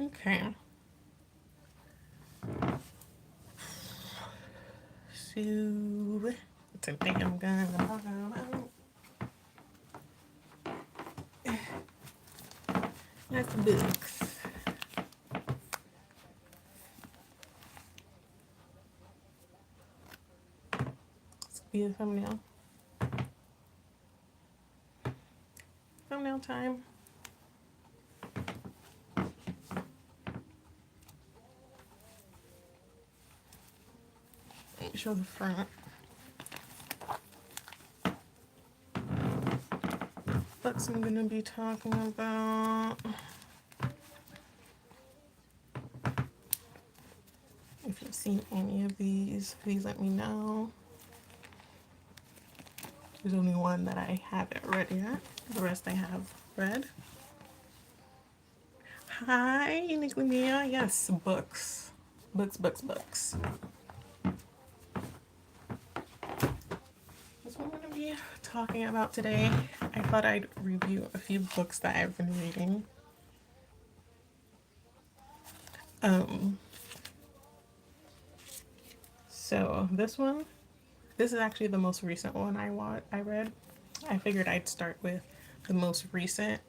Okay. So, today I'm gonna talk about lots of books. This could be a thumbnail. Thumbnail time. Let me show the front. Books I'm gonna be talking about. If you've seen any of these, please let me know. There's only one that I haven't read yet. The rest I have read. Hi, Uniquely Mia. Yes, books. Books, books, books. That's what I'm going to be talking about today. I thought I'd review a few books that I've been reading. So this is actually the most recent one I read. I figured I'd start with the most recent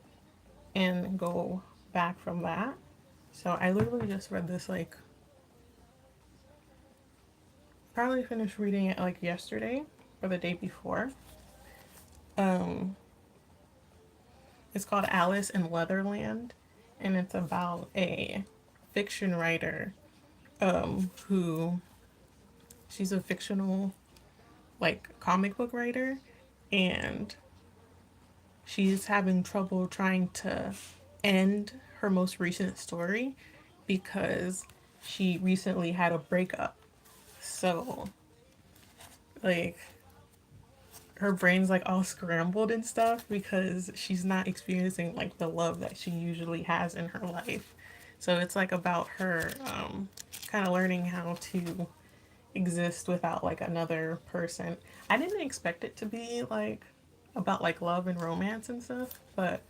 and go back from that. So I literally just read this like probably finished reading it like yesterday or the day before. It's called Alice in Leatherland, and it's about a fiction writer who she's a fictional like comic book writer, and she's having trouble trying to end her most recent story because she recently had a breakup. So like her brain's like all scrambled and stuff because she's not experiencing like the love that she usually has in her life. So it's like about her kind of learning how to exist without like another person. I didn't expect it to be like about like love and romance and stuff, but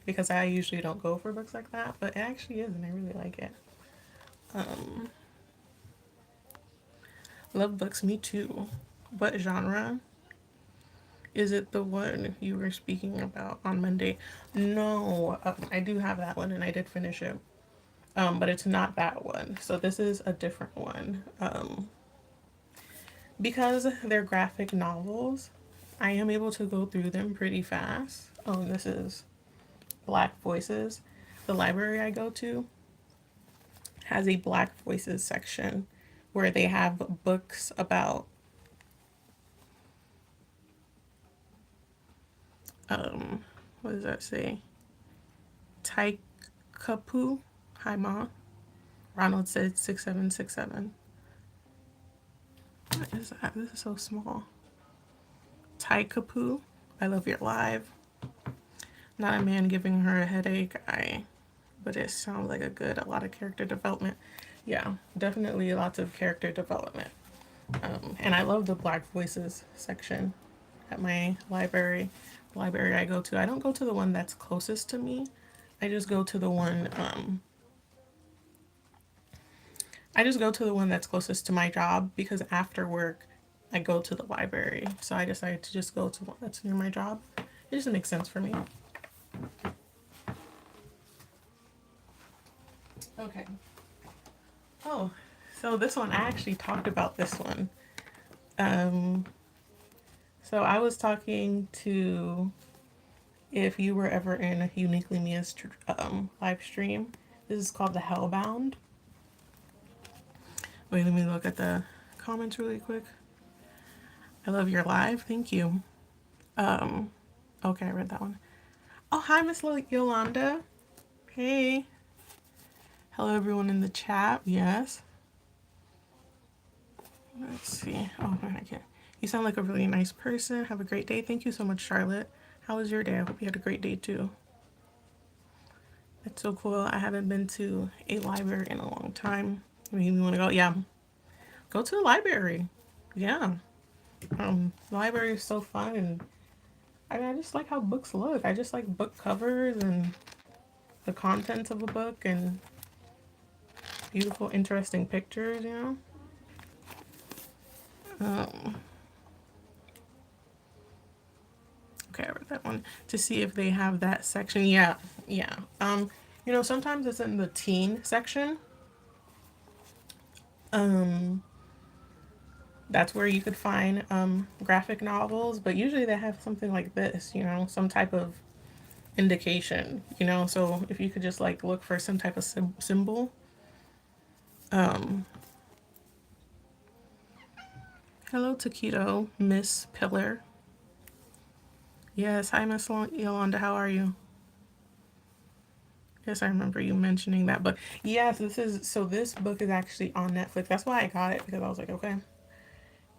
because I usually don't go for books like that, but it actually is and I really like it. Love books, me too. What genre? Is it the one you were speaking about on Monday? No, I do have that one and I did finish it. But it's not that one. So this is a different one. Because they're graphic novels, I am able to go through them pretty fast. This is Black Voices. The library I go to has a Black Voices section where they have books about what does that say? Taikapu. Hi Ma. Ronald said 6767. What is that? This is so small. Taikapu. I love your live. Not a man giving her a headache. But it sounds like a lot of character development. Yeah, definitely lots of character development. And I love the Black Voices section at my library. The library I go to. I don't go to the one that's closest to me. I just go to the one. I just go to the one that's closest to my job because after work, I go to the library. So I decided to just go to one that's near my job. It just makes sense for me. Okay. Oh, so this one, I actually talked about this one. Um, so I was talking to, if you were ever in a Uniquely Mia's live stream, this is called The Hellbound. Wait, let me look at the comments really quick. I love your live. Thank you. Um, okay, I read that one. Oh, hi, Miss Yolanda. Hey. Hello, everyone in the chat. Yes. Let's see. Oh, man, I can't. You sound like a really nice person. Have a great day. Thank you so much, Charlotte. How was your day? I hope you had a great day, too. It's so cool. I haven't been to a library in a long time. Maybe you want to go? Yeah. Go to the library. Yeah. The library is so fun, and I just like how books look. I just like book covers and the contents of a book, and beautiful, interesting pictures, you know. Okay, I read that one to see if they have that section. Yeah, yeah. You know, sometimes it's in the teen section. Um, that's where you could find graphic novels, but usually they have something like this, you know, some type of indication, you know. So if you could just like look for some type of symbol. Um, Hello, Taquito, Miss Pillar. Yes, hi, Miss Yolanda. How are you? Yes, I remember you mentioning that. But yes, this book is actually on Netflix. That's why I got it because I was like, okay,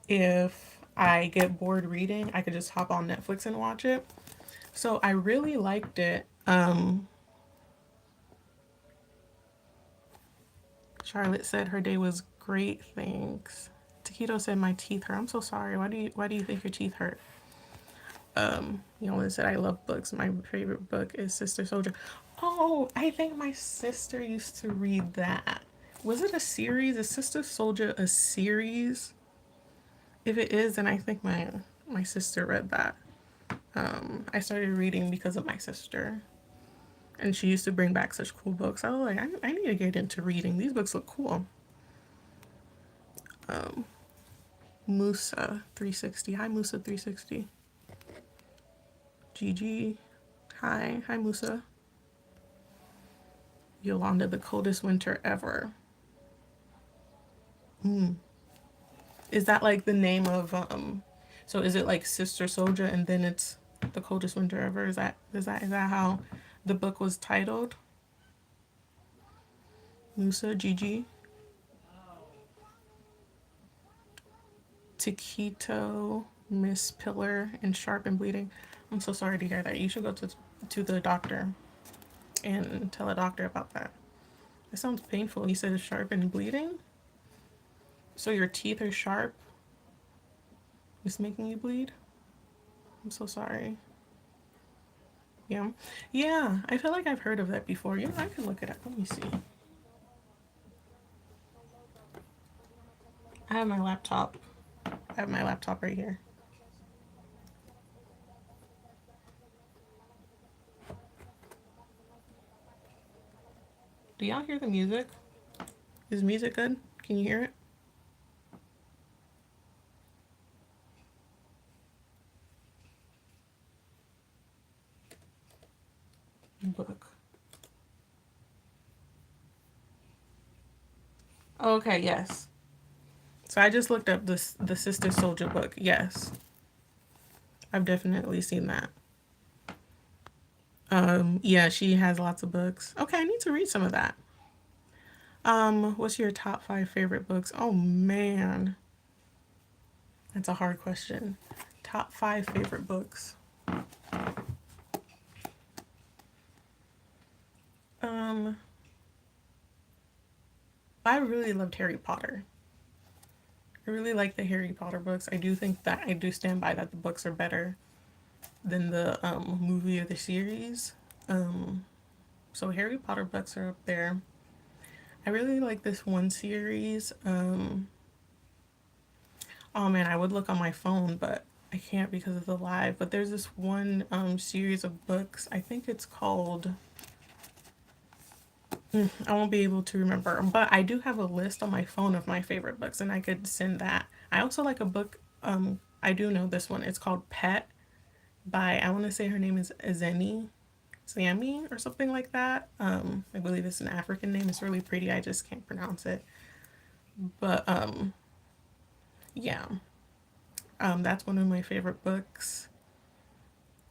if I get bored reading, I could just hop on Netflix and watch it. So I really liked it. Charlotte said her day was great. Thanks. Taquito said my teeth hurt. I'm so sorry. Why do you think your teeth hurt? Yolan said I love books. My favorite book is Sister Soldier. Oh, I think my sister used to read that. Was it a series? Is Sister Soldier a series? If it is, then I think my sister read that. I started reading because of my sister, and she used to bring back such cool books. I was like, I need to get into reading. These books look cool. Um, Musa 360. Hi, Musa 360. Gigi. Hi, Musa. Yolanda, the coldest winter ever. Mm. Is that like the name of so is it like Sister Soldier and then it's the coldest winter ever? Is that how the book was titled? Musa, Gigi, Taquito, Miss Pillar, and Sharp and Bleeding. I'm so sorry to hear that. You should go to the doctor and tell a doctor about that. It sounds painful. You said it's sharp and bleeding? So your teeth are sharp? It's making you bleed? I'm so sorry. Yeah. Yeah, I feel like I've heard of that before. You know, I can look it up. Let me see. I have my laptop. I have my laptop right here. Do y'all hear the music? Is music good? Can you hear it? Book. Okay, yes. So I just looked up the Sister Soldier book. Yes. I've definitely seen that. Yeah, she has lots of books. Okay, I need to read some of that. What's your top 5 favorite books? Oh man. That's a hard question. Top 5 favorite books. Um, I really loved Harry Potter. I really like the Harry Potter books. I do think that I do stand by that the books are better than the movie or the series. Um, so Harry Potter books are up there. I really like this one series. Oh man, I would look on my phone, but I can't because of the live. But there's this one series of books. I think it's called. I won't be able to remember, but I do have a list on my phone of my favorite books, and I could send that. I also like a book. I do know this one. It's called Pet by I want to say her name is Azeni Sammy or something like that. I believe it's an African name. It's really pretty. I just can't pronounce it. But yeah, that's one of my favorite books.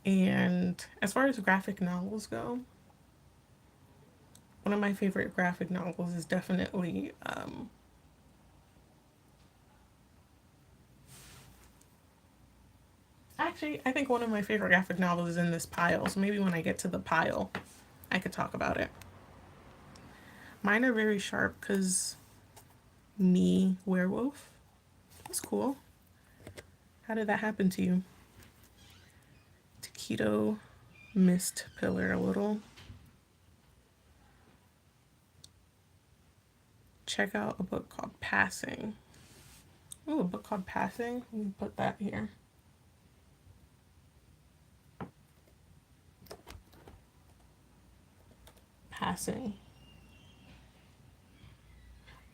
And as far as graphic novels go, one of my favorite graphic novels is definitely actually I think one of my favorite graphic novels is in this pile. So maybe when I get to the pile, I could talk about it. Mine are very sharp because me werewolf. That's cool. How did that happen to you? Taquito missed pillar a little. check out a book called Passing. Oh, a book called Passing. Let me put that here. Passing.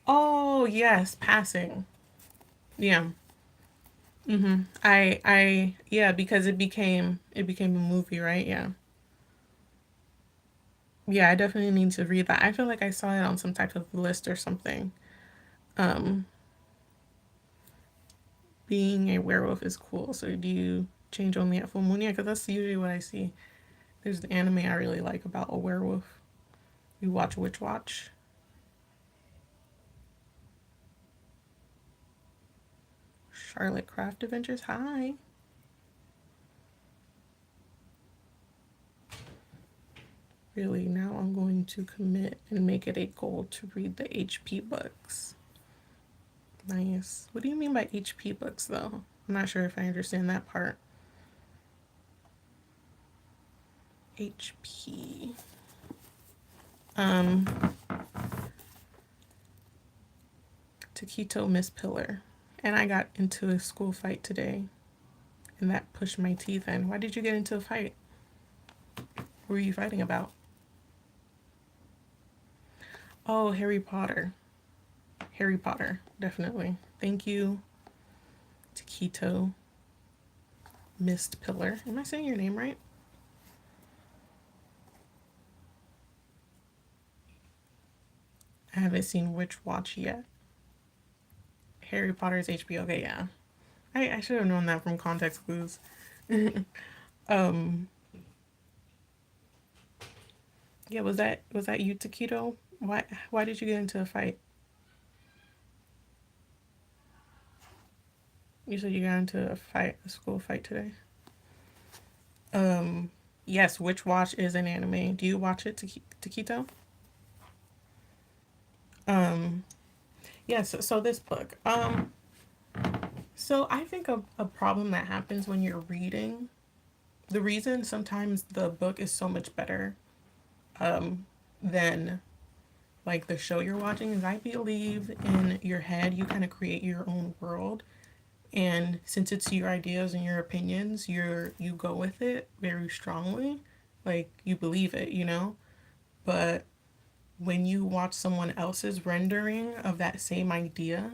Oh, yes, Passing. Yeah. Yeah, because it became a movie, right? Yeah. Yeah, I definitely need to read that. I feel like I saw it on some type of list or something. Um, being a werewolf is cool. So do you change only at full moon? Yeah, because that's usually what I see. There's the anime I really like about a werewolf. You watch Witch Watch. Charlotte Craft Adventures. Hi. Really, now I'm going to commit and make it a goal to read the HP books. Nice. What do you mean by HP books, though? I'm not sure if I understand that part. HP. Um, Taquito Miss Pillar. And I got into a school fight today, and that pushed my teeth in. Why did you get into a fight? What were you fighting about? Oh, Harry Potter. Harry Potter, definitely. Thank you, Taquito Mist Pillar. Am I saying your name right? I haven't seen Witch Watch yet. Harry Potter's HBO. Okay, yeah. I should have known that from context clues. um, yeah, was that you, Taquito? Why did you get into a fight? You said you got into a school fight today. Um, yes, Witch Watch is an anime. Do you watch it, Taquito? Um, yes. So this book. So I think a problem that happens when you're reading, the reason sometimes the book is so much better than like the show you're watching is I believe in your head you kind of create your own world, and since it's your ideas and your opinions, you go with it very strongly, like you believe it. But when you watch someone else's rendering of that same idea,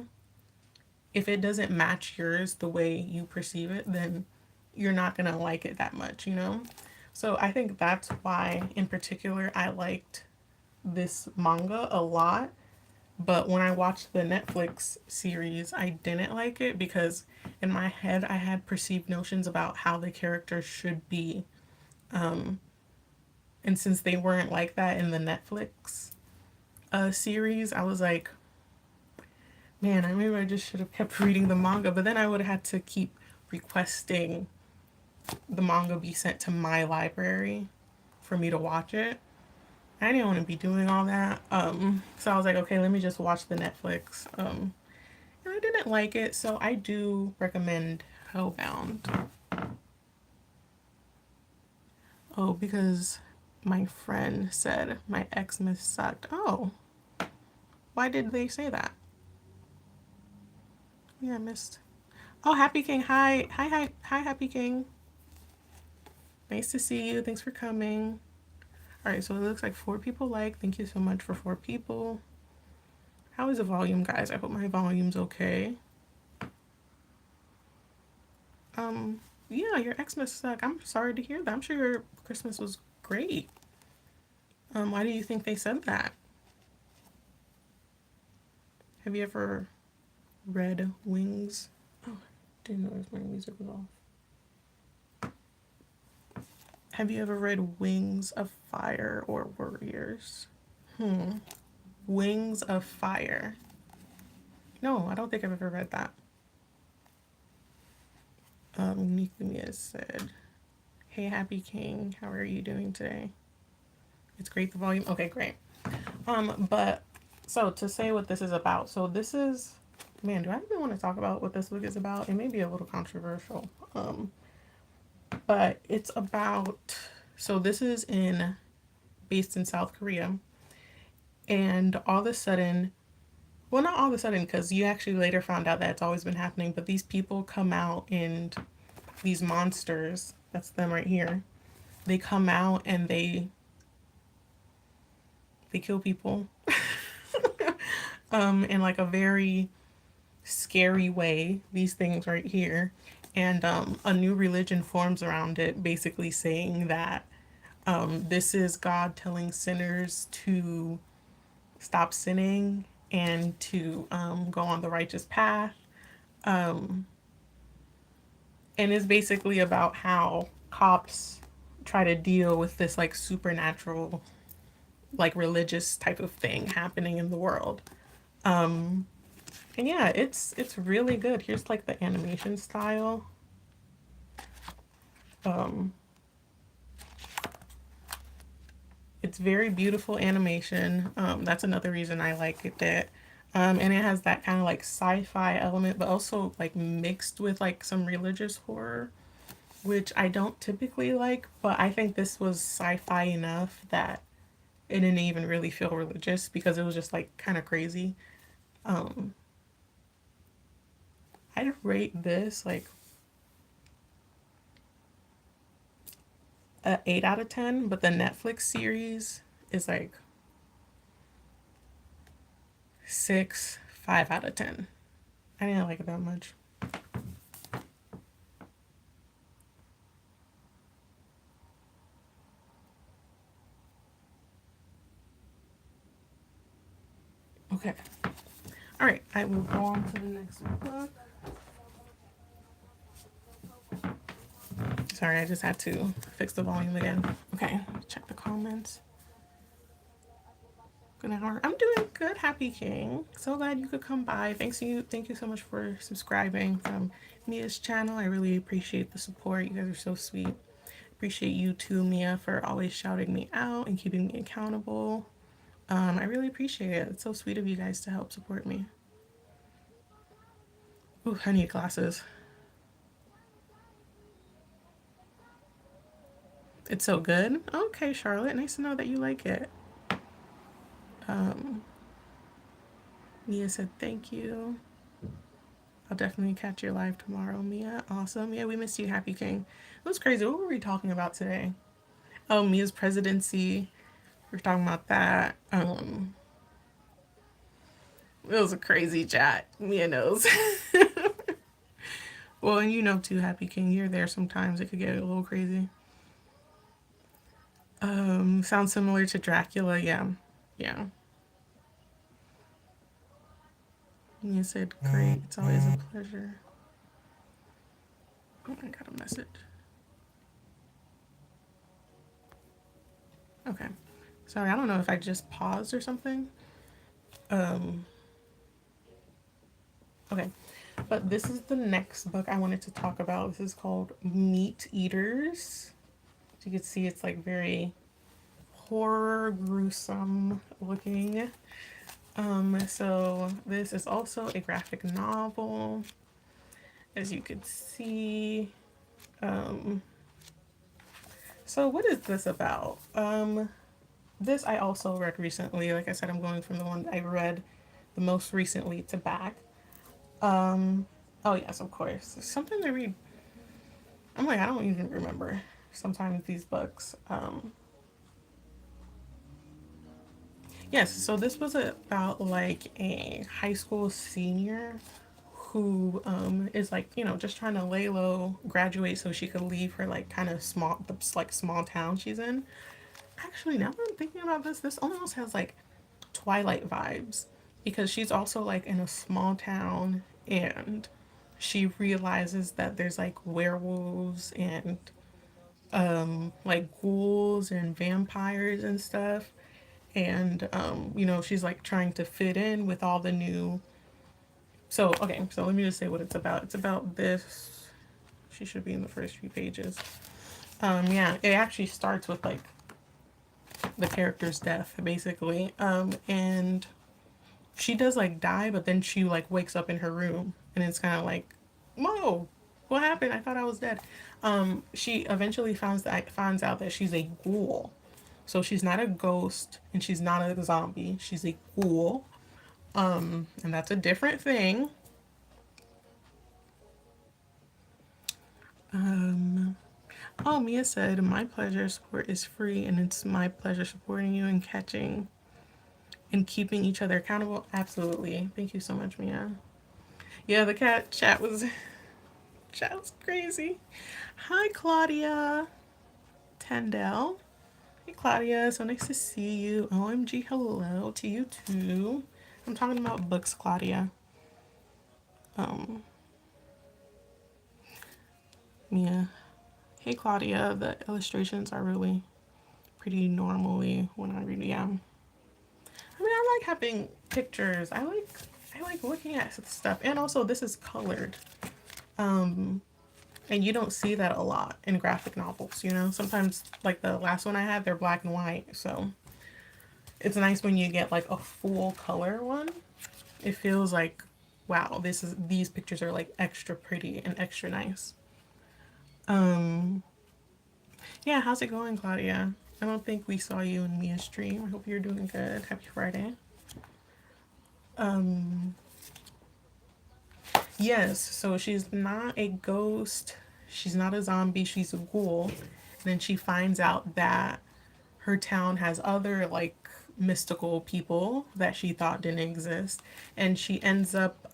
if it doesn't match yours the way you perceive it, then you're not going to like it that much. So I think that's why, in particular, I liked this manga a lot. But when I watched the Netflix series, I didn't like it because in my head I had perceived notions about how the characters should be. And since they weren't like that in the Netflix series, I was like, man, I maybe I just should have kept reading the manga. But then I would have had to keep requesting the manga be sent to my library for me to watch it. I didn't want to be doing all that. So I was like, okay, let me just watch the Netflix. And I didn't like it, so I do recommend Hellbound. Oh, because my friend said my Xmas sucked. Oh, why did they say that? Yeah, I missed. Oh, Happy King. Hi. Hi, hi. Hi, Happy King. Nice to see you. Thanks for coming. All right, so it looks like 4 people like. Thank you so much for 4 people. How is the volume, guys? I hope my volume's okay. Yeah, your Xmas suck. I'm sorry to hear that. I'm sure your Christmas was great. Why do you think they said that? Have you ever read Wings? Oh, didn't notice my music was off. Have you ever read Wings of Fire or Warriors? Wings of Fire. No, I don't think I've ever read that. Nikumi said, "Hey, Happy King, how are you doing today? It's great. The volume. Okay, great. But so to say what this is about. So this is, man, do I even want to talk about what this book is about? It may be a little controversial. But it's about. So this is based in South Korea, and all of a sudden, Well, not all of a sudden, because you actually later found out that it's always been happening. But these people come out, and these monsters, that's them right here, they come out and they kill people in like a very scary way, these things right here. And a new religion forms around it, basically saying that this is God telling sinners to stop sinning and to go on the righteous path. And it's basically about how cops try to deal with this like supernatural, like religious type of thing happening in the world. And yeah, it's really good. Here's like the animation style. Um, it's very beautiful animation. That's another reason I like it. And it has that kind of like sci-fi element, but also like mixed with like some religious horror, which I don't typically like. But I think this was sci-fi enough that it didn't even really feel religious because it was just like kind of crazy. Um, I'd rate this like a 8 out of 10, but the Netflix series is like 6, 5 out of 10. I didn't like it that much. Okay. All right. I will go on to the next book. Sorry, I just had to fix the volume again. Okay. Check the comments. Good hour. I'm doing good, Happy King. So glad you could come by. Thank you so much for subscribing from Mia's channel. I really appreciate the support. You guys are so sweet. Appreciate you too, Mia, for always shouting me out and keeping me accountable. I really appreciate it. It's so sweet of you guys to help support me. Ooh, I need glasses. It's so good. Okay, Charlotte. Nice to know that you like it. Um, Mia said thank you. I'll definitely catch your live tomorrow, Mia. Awesome. Yeah, we missed you, Happy King. It was crazy. What were we talking about today? Oh, Mia's presidency. We are talking about that. It was a crazy chat. Mia knows. Well, and you know too, Happy King. You're there sometimes. It could get a little crazy. Sounds similar to Dracula. Yeah, yeah. Mia said, "Great. It's always a pleasure." Oh, I got a message. Okay. Sorry, I don't know if I just paused or something. Um, okay. But this is the next book I wanted to talk about. This is called Meat Eaters. As you can see, it's like very horror, gruesome looking. So this is also a graphic novel, as you could see. Um, so what is this about? This I also read recently. Like I said, I'm going from the one I read the most recently to back. Oh yes, of course. Something I read. I'm like, I don't even remember sometimes these books. Yes, so this was about like a high school senior who is like, just trying to lay low, graduate so she could leave her like kind of small town she's in. Actually, now that I'm thinking about this almost has like Twilight vibes because she's also like in a small town and she realizes that there's like werewolves and like ghouls and vampires and stuff. And she's like trying to fit in with all the new. So okay, so let me just say what it's about. It's about this. She should be in the first few pages. Yeah, it actually starts with like the character's death, basically. And she does like die, but then she like wakes up in her room, and it's kind of like, whoa, what happened? I thought I was dead. She eventually finds out that she's a ghoul. So she's not a ghost and she's not a zombie. She's a ghoul. And that's a different thing. Um, oh, Mia said, my pleasure support is free, and it's my pleasure supporting you and catching and keeping each other accountable. Absolutely. Thank you so much, Mia. Yeah, the cat chat was crazy. Hi, Claudia Tandell. Hey, Claudia. So nice to see you. OMG, hello to you too. I'm talking about books, Claudia. Um, Mia. Hey, Claudia. The illustrations are really pretty normally when I read. Yeah. I mean, I like having pictures. I like looking at stuff, and also this is colored. Um, and you don't see that a lot in graphic novels. You know, sometimes like the last one I had, they're black and white. So it's nice when you get like a full color one. It feels like, wow, these pictures are like extra pretty and extra nice. Um, yeah, how's it going, Claudia? I don't think we saw you in Mia's stream. I hope you're doing good. Happy Friday. Um, yes, so she's not a ghost. She's not a zombie. She's a ghoul. And then she finds out that her town has other like mystical people that she thought didn't exist, and she ends up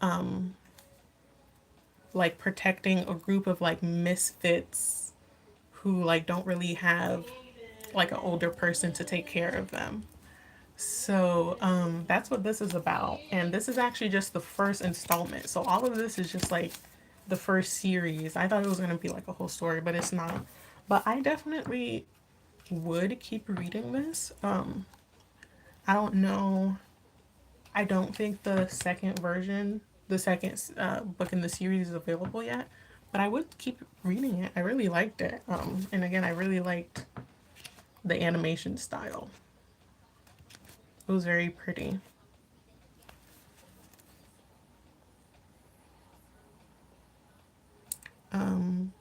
like protecting a group of like misfits who like don't really have like an older person to take care of them. So that's what this is about. And this is actually just the first installment. So all of this is just like the first series. I thought it was going to be like a whole story, but it's not. But I definitely would keep reading this. I don't know. I don't think the second version, the second book in the series is available yet. But I would keep reading it. I really liked it. And again, I really liked the animation style. It was very pretty. Um,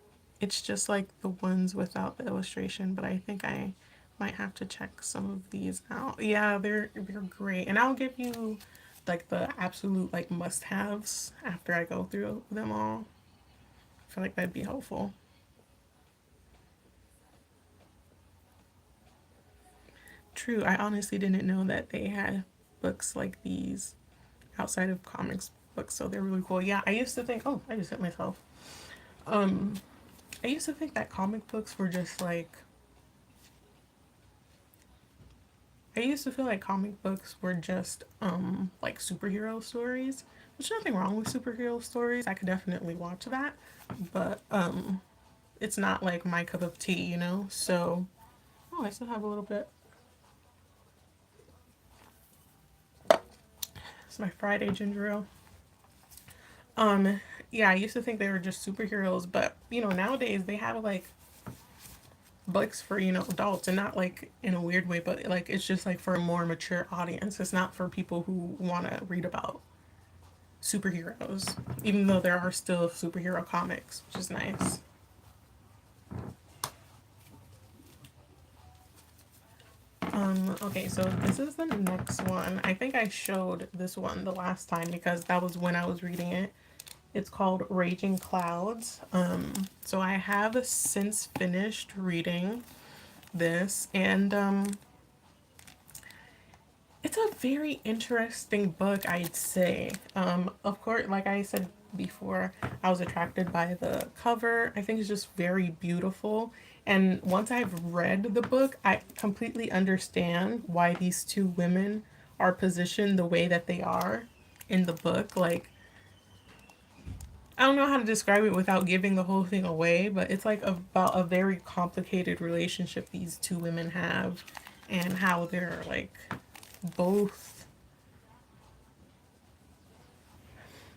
it's just like the ones without the illustration, but I think I might have to check some of these out. Yeah, they're great, and I'll give you like the absolute like must-haves after I go through them all. I feel like that'd be helpful. True, I honestly didn't know that they had books like these outside of comics books, so they're really cool. Yeah, I used to think, oh, I just hit myself. Um, I used to think that comic books were just like I used to feel like comic books were just like superhero stories. There's nothing wrong with superhero stories. I could definitely watch that, but it's not like my cup of tea, you know. So, oh, I still have a little bit. It's my Friday ginger ale. Um, yeah, I used to think they were just superheroes, but you know, nowadays they have like books for adults, and not like in a weird way, but like it's just like for a more mature audience. It's not for people who want to read about superheroes, even though there are still superhero comics, which is nice. Okay, so this is the next one. I think I showed this one the last time because that was when I was reading it. It's called Raging Clouds. So I have since finished reading this, and it's a very interesting book, I'd say. Of course, like I said before, I was attracted by the cover. I think it's just very beautiful. And once I've read the book, I completely understand why these two women are positioned the way that they are in the book. Like, I don't know how to describe it without giving the whole thing away, but it's like about a very complicated relationship these two women have, and how they're like both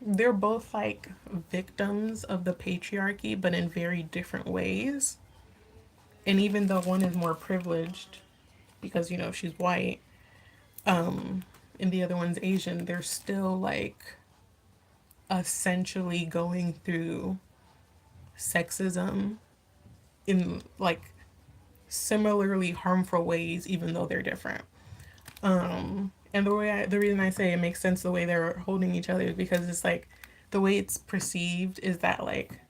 they're both like victims of the patriarchy, but in very different ways. And even though one is more privileged because she's white, and the other one's Asian, they're still like essentially going through sexism in like similarly harmful ways, even though they're different. And the reason I say it makes sense the way they're holding each other is because it's like the way it's perceived is that like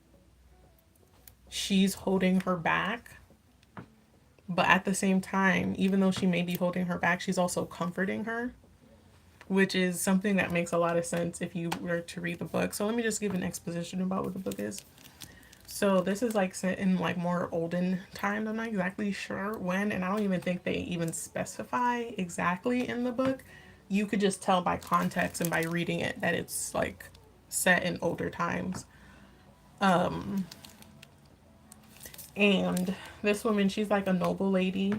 she's holding her back, but at the same time, even though she may be holding her back, she's also comforting her, which is something that makes a lot of sense if you were to read the book. So let me just give an exposition about what the book is. So this is like set in like more olden times. I'm not exactly sure when, and I don't even think they even specify exactly in the book. You could just tell by context and by reading it that it's like set in older times. And this woman, she's like a noble lady,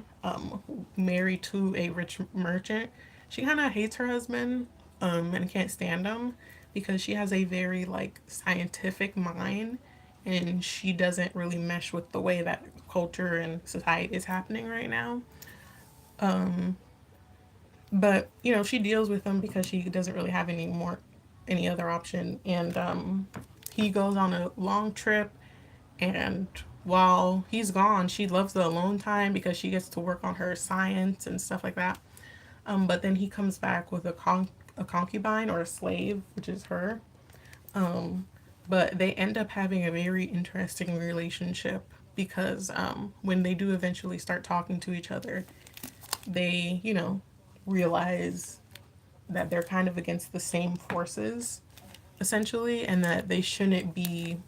married to a rich merchant. She kind of hates her husband, and can't stand him because she has a very like scientific mind, and she doesn't really mesh with the way that culture and society is happening right now. But you know, she deals with him because she doesn't really have any other option. And he goes on a long trip, and while he's gone, she loves the alone time because she gets to work on her science and stuff like that. But then he comes back with a concubine or a slave, which is her. But they end up having a very interesting relationship because when they do eventually start talking to each other, they, you know, realize that they're kind of against the same forces, essentially, and that they shouldn't be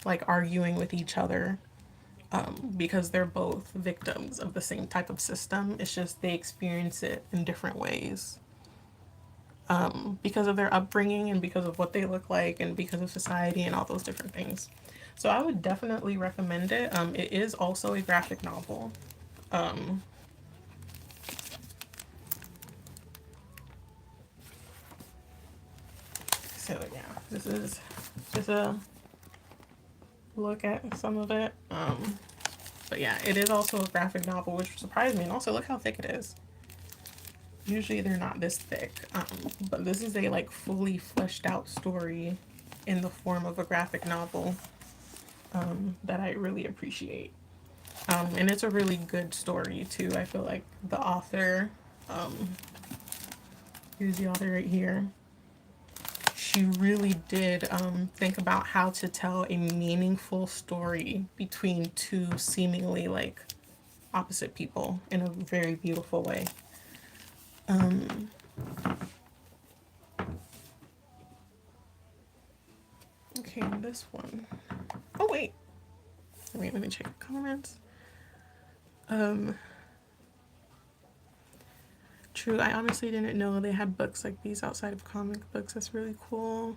like arguing with each other, because they're both victims of the same type of system. It's just they experience it in different ways, because of their upbringing and because of what they look like and because of society and all those different things. So I would definitely recommend it. It is also a graphic novel. Um, so yeah, this is just a look at some of it. But yeah, it is also a graphic novel, which surprised me. And also, look how thick it is. Usually they're not this thick, but this is a like fully fleshed out story in the form of a graphic novel, that I really appreciate. And it's a really good story too. I feel like the author, um, here's the author right here. She really did think about how to tell a meaningful story between two seemingly like opposite people in a very beautiful way. Um, okay, this one. Oh wait, let me check the comments. Um, True, I honestly didn't know they had books like these outside of comic books. That's really cool.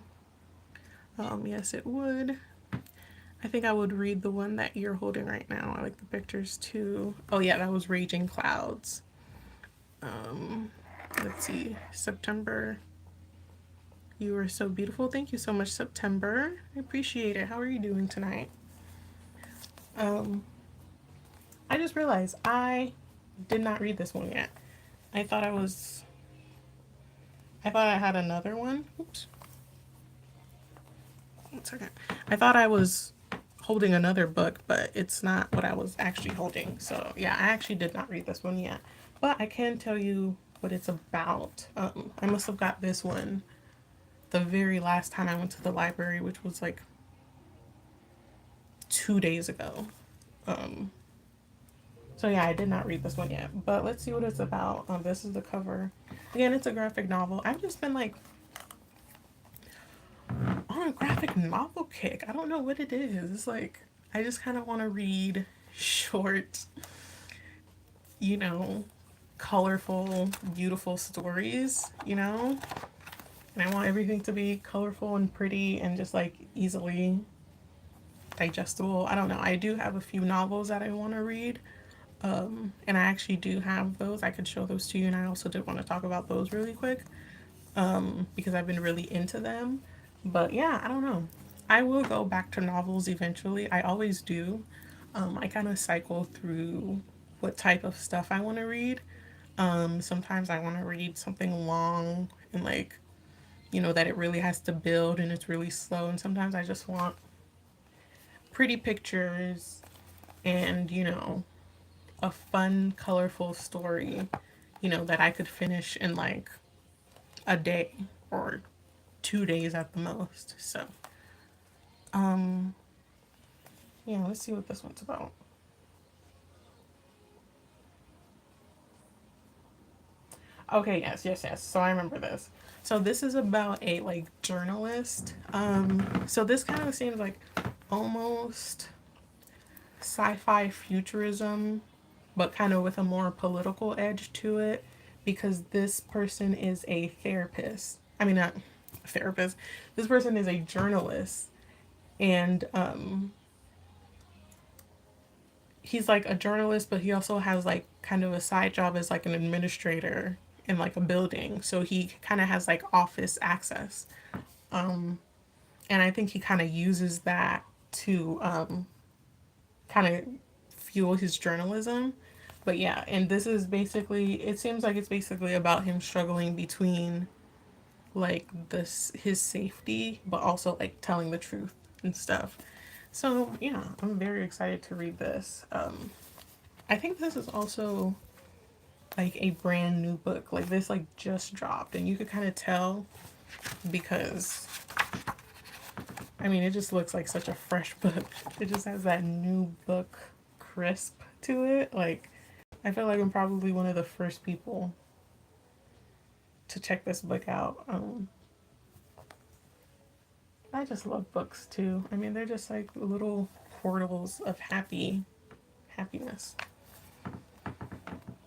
Yes, it would. I think I would read the one that you're holding right now. I like the pictures too. Oh yeah, that was Raging Clouds. Um, let's see, September. You were so beautiful. Thank you so much, September. I appreciate it. How are you doing tonight? Um, I just realized I did not read this one yet. I thought I was. I thought I had another one. Oops. 1 second. I thought I was holding another book, but it's not what I was actually holding. So yeah, I actually did not read this one yet, but I can tell you what it's about. I must have got this one the very last time I went to the library, which was like 2 days ago. Um, so yeah, I did not read this one yet, but let's see what it's about. This is the cover. Again, it's a graphic novel. I've just been like on a graphic novel kick. I don't know what it is. It's like I just kind of want to read short, you know, colorful, beautiful stories, you know? And I want everything to be colorful and pretty and just like easily digestible. I don't know. I do have a few novels that I want to read. And I actually do have those. I could show those to you. And I also did want to talk about those really quick, because I've been really into them. But yeah, I don't know. I will go back to novels eventually. I always do. I kind of cycle through what type of stuff I want to read. Sometimes I want to read something long and like, you know, that it really has to build and it's really slow. And sometimes I just want pretty pictures and, you know, a fun, colorful story that I could finish in like a day or 2 days at the most. So, um, yeah, let's see what this one's about. Okay, yes, yes, yes. So I remember this. So this is about a like journalist. So this kind of seems like almost sci-fi futurism, but kind of with a more political edge to it, because this person is a therapist. I mean, not a therapist. This person is a journalist, and he's like a journalist, but he also has like kind of a side job as like an administrator in like a building. So he kind of has like office access. And I think he kind of uses that to kind of fuel his journalism. But yeah, and this is basically, it seems like it's basically about him struggling between like this his safety, but also like telling the truth and stuff. So yeah, I'm very excited to read this. I think this is also like a brand new book. Like this like just dropped, and you could kind of tell because I mean it just looks like such a fresh book. It just has that new book crisp to it. Like I feel like I'm probably one of the first people to check this book out. I just love books too. I mean they're just like little portals of happiness.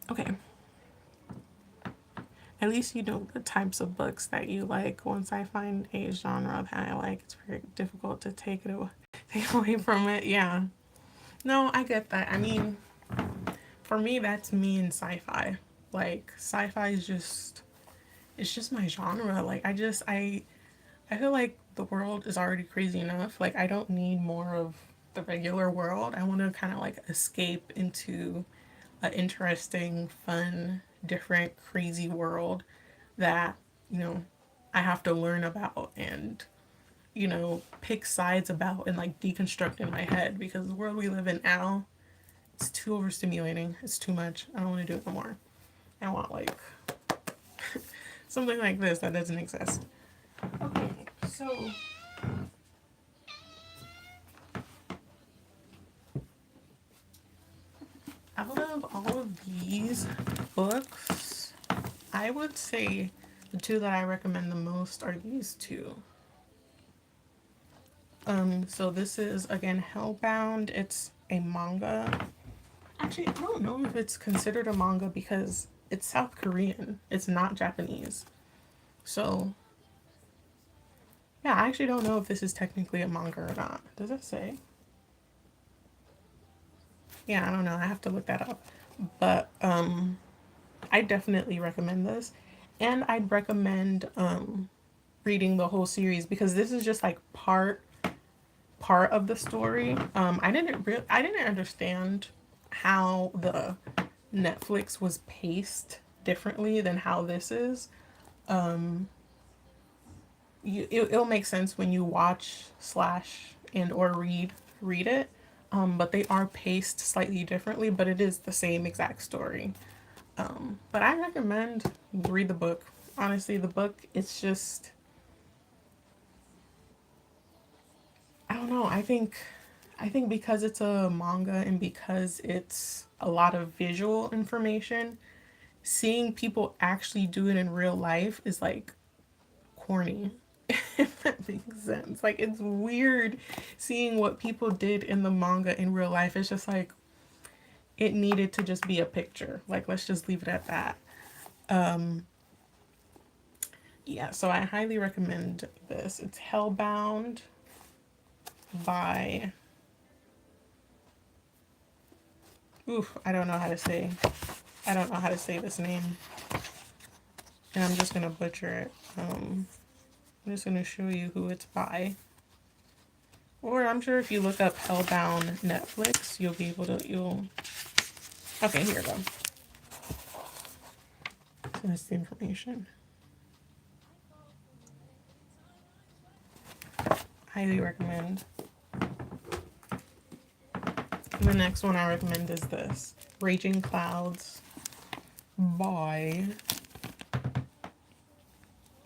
Okay. At least you know the types of books that you like. Once I find a genre that I like, it's very difficult to take away from it. Yeah. No, I get that. I mean, for me, that's me in sci-fi. Like sci-fi is just it's just my genre. Like I feel like the world is already crazy enough. Like I don't need more of the regular world. I want to kind of like escape into an interesting, fun, different, crazy world that, you know, I have to learn about and, pick sides about and like deconstruct in my head because the world we live in now, it's too overstimulating. It's too much. I don't want to do it no more. I want like something like this that doesn't exist. Okay, so out of all of these books, I would say the two that I recommend the most are these two. So this is again Hellbound. It's a manga. Actually, I don't know if it's considered a manga because it's South Korean. It's not Japanese. So yeah, I actually don't know if this is technically a manga or not. Does it say? Yeah, I don't know. I have to look that up. But I definitely recommend this. And I'd recommend reading the whole series because this is just like part of the story. I didn't understand how the Netflix was paced differently than how this is. It'll make sense when you watch slash and or read it. But they are paced slightly differently, but it is the same exact story. But I recommend read the book. Honestly, the book it's just I don't know. I think because it's a manga and because it's a lot of visual information, seeing people actually do it in real life is like corny. If that makes sense. Like it's weird seeing what people did in the manga in real life. It's just like it needed to just be a picture. Like let's just leave it at that. Yeah, so I highly recommend this. It's Hellbound by oof, I don't know how to say this name. And I'm just gonna butcher it. I'm just gonna show you who it's by. Or I'm sure if you look up Hellbound Netflix, you'll be able to okay, here we go. So that's the information. Highly recommend. And the next one I recommend is this. Raging Clouds by,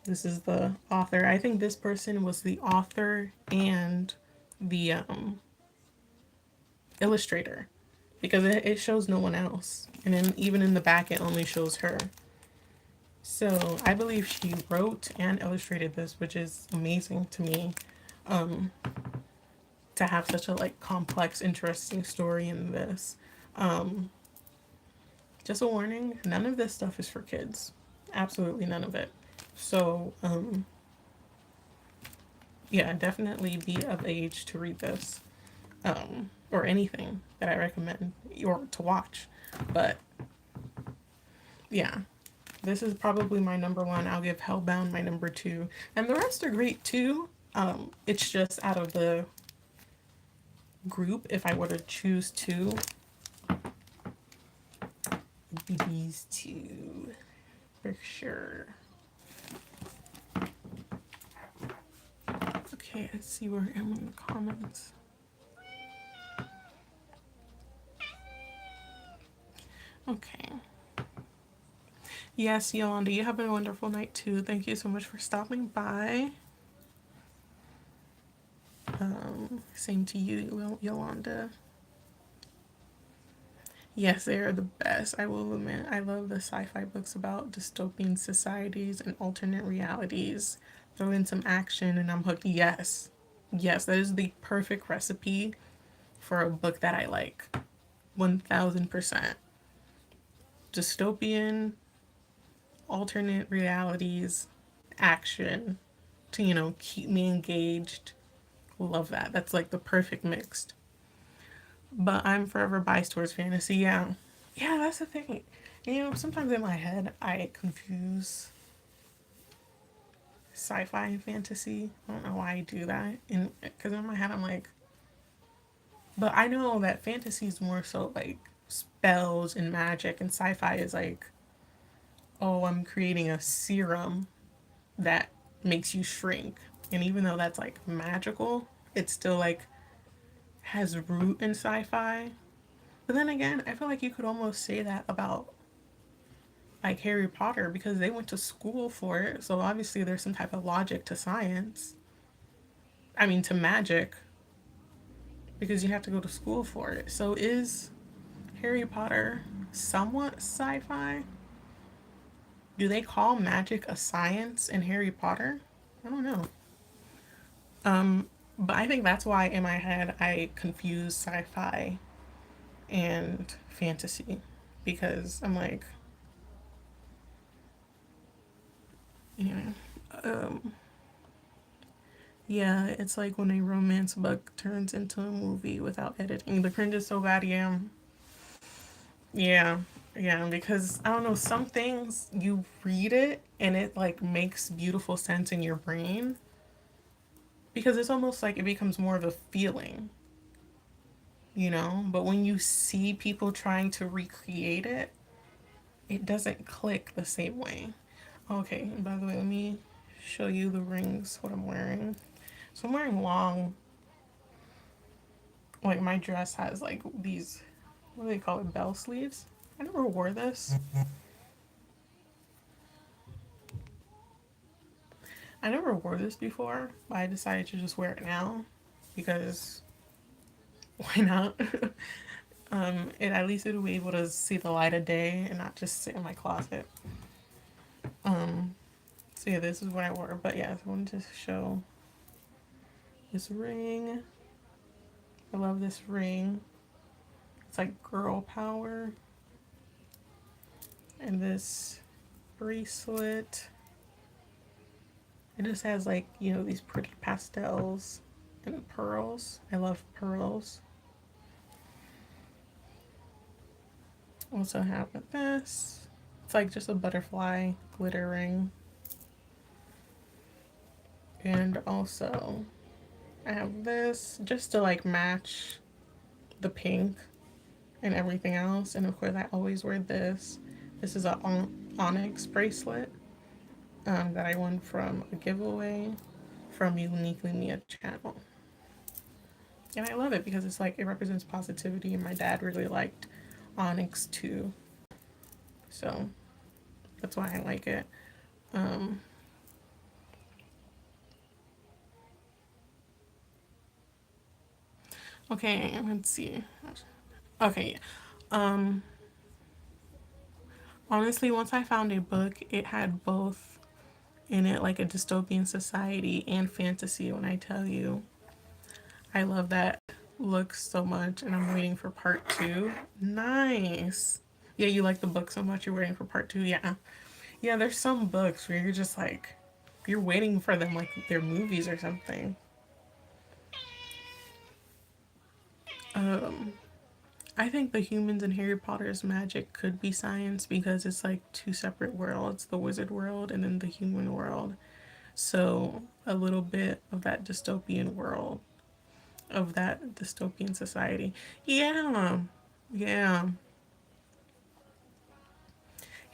this is the author. I think this person was the author and the illustrator because it shows no one else. And then even in the back, it only shows her. So I believe she wrote and illustrated this, which is amazing to me. Um, to have such a like complex, interesting story in this. Um, just a warning: none of this stuff is for kids. Absolutely none of it. So yeah, definitely be of age to read this, or anything that I recommend or to watch. But yeah, this is probably my number one. I'll give Hellbound my number two, and the rest are great too. It's just out of the group, if I were to choose two, it'd be these two for sure. Okay, let's see where I am in the comments. Okay. Yes, Yolanda, you have a wonderful night too. Thank you so much for stopping by. Same to you, Yolanda. Yes, they are the best. I will admit, I love the sci-fi books about dystopian societies and alternate realities. Throw in some action and I'm hooked. Yes. Yes, that is the perfect recipe for a book that I like. 1000%. Dystopian, alternate realities, action to, keep me engaged. Love that. That's like the perfect mixed. But I'm forever biased towards fantasy. Yeah. Yeah, that's the thing. Sometimes in my head, I confuse sci-fi and fantasy. I don't know why I do that. And because in my head, I'm like, but I know that fantasy is more so like spells and magic, and sci-fi is like, oh, I'm creating a serum that makes you shrink. And even though that's like magical, it's still like has root in sci-fi. But then again, I feel like you could almost say that about like Harry Potter because they went to school for it. So obviously there's some type of logic to science. I mean, to magic because you have to go to school for it. So is Harry Potter somewhat sci-fi? Do they call magic a science in Harry Potter? I don't know. But I think that's why in my head I confuse sci-fi and fantasy because I'm like, you know, um, yeah, it's like when a romance book turns into a movie without editing. The cringe is so goddamn. Yeah, yeah, because I don't know, some things you read it and it like makes beautiful sense in your brain because it's almost like it becomes more of a feeling. But when you see people trying to recreate it, it doesn't click the same way. Okay, by the way, let me show you the rings, what I'm wearing. So I'm wearing long, like my dress has like these, what do they call it, bell sleeves. I never wore this. I never wore this before, but I decided to just wear it now because why not? It at least it'll be able to see the light of day and not just sit in my closet. Um, so yeah, this is what I wore. But yeah, I wanted to show this ring. I love this ring. It's like girl power. And this bracelet. It just has like, these pretty pastels and pearls. I love pearls. Also have this. It's like just a butterfly glitter ring. And also I have this just to like match the pink and everything else. And of course I always wear this. This is a onyx bracelet that I won from a giveaway from Uniquely Mia channel. And I love it because it represents positivity and my dad really liked onyx too. So that's why I like it. Um, okay, let's see. Okay, um, honestly, once I found a book, it had both in it, like a dystopian society and fantasy. When I tell you, I love that look so much, and I'm waiting for part two. Nice. Yeah, you like the book so much, you're waiting for part two. Yeah, yeah. There's some books where you're just like, you're waiting for them like they're movies or something. Um, I think the humans in Harry Potter's magic could be science because it's like two separate worlds, the wizard world and then the human world. So a little bit of that dystopian world, of that dystopian society. Yeah. Yeah.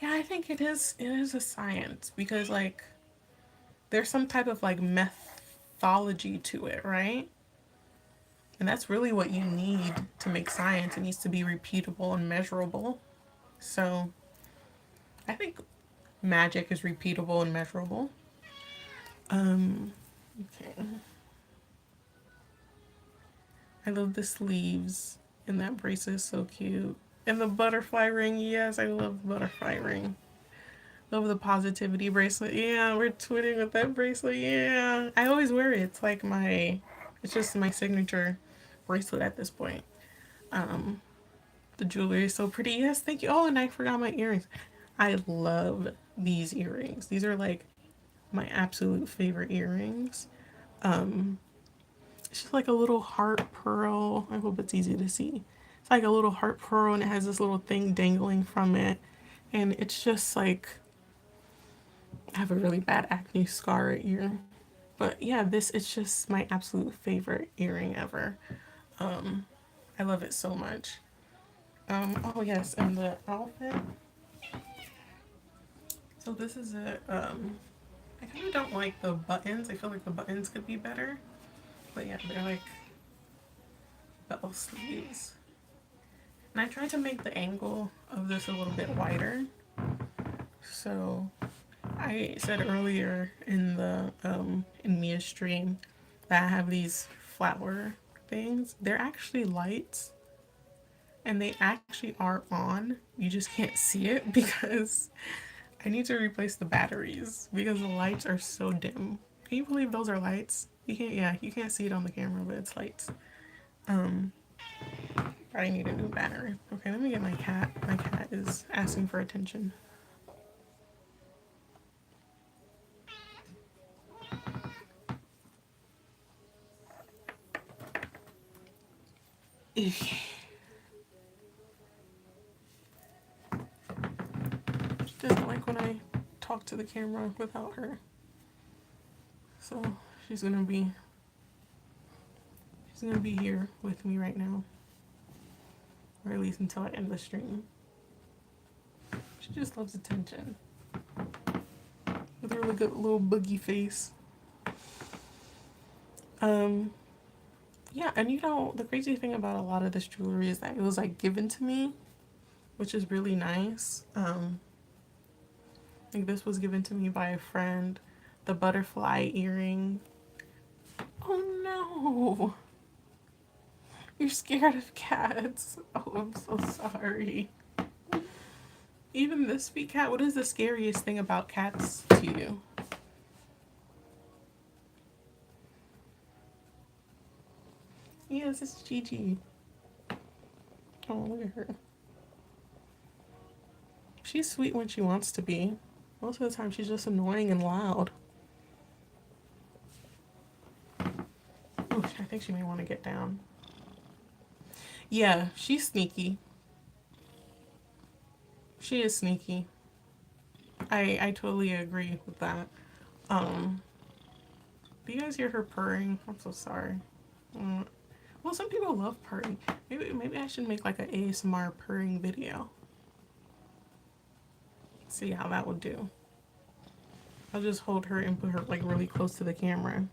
Yeah, I think it is a science because like there's some type of like methodology to it, right? And that's really what you need to make science. It needs to be repeatable and measurable. So I think magic is repeatable and measurable. Okay. I love the sleeves, and that bracelet is so cute. And the butterfly ring, yes, I love the butterfly ring. Love the positivity bracelet. Yeah, we're twinning with that bracelet. Yeah, I always wear it. It's like it's just my signature bracelet at this point. Um, the jewelry is so pretty. Yes, thank you. Oh, and I forgot my earrings. I love these earrings. These are like my absolute favorite earrings. Um, it's just like a little heart pearl. I hope it's easy to see. It's like a little heart pearl, and it has this little thing dangling from it. And it's just like, I have a really bad acne scar right here. But yeah, this it's just my absolute favorite earring ever. Um, I love it so much. Oh yes, and the outfit. So this is it. I kind of don't like the buttons. I feel like the buttons could be better. But yeah, they're like bell sleeves. And I tried to make the angle of this a little bit wider. So I said earlier in the in Mia's stream that I have these flower things. They're actually lights, and they actually are on. You just can't see it because I need to replace the batteries because the lights are so dim. Can you believe those are lights? You can't, yeah, you can't see it on the camera, but it's lights. Um, I need a new battery. Okay, let me get my cat. My cat is asking for attention. She doesn't like when I talk to the camera without her. So she's gonna be she's gonna be here with me right now. Or at least until I end the stream. She just loves attention. With her little boogie face. Um, yeah, and you know, the crazy thing about a lot of this jewelry is that it was like given to me, which is really nice. Like this was given to me by a friend. The butterfly earring. Oh no! You're scared of cats. Oh, I'm so sorry. Even this sweet cat, what is the scariest thing about cats to you? Yes, it's Gigi. Oh, look at her. She's sweet when she wants to be. Most of the time, she's just annoying and loud. Oh, I think she may want to get down. Yeah, she's sneaky. She is sneaky. I totally agree with that. Um, do you guys hear her purring? I'm so sorry. Mm. Well, some people love purring. Maybe I should make like an ASMR purring video. See how that would do. I'll just hold her and put her like really close to the camera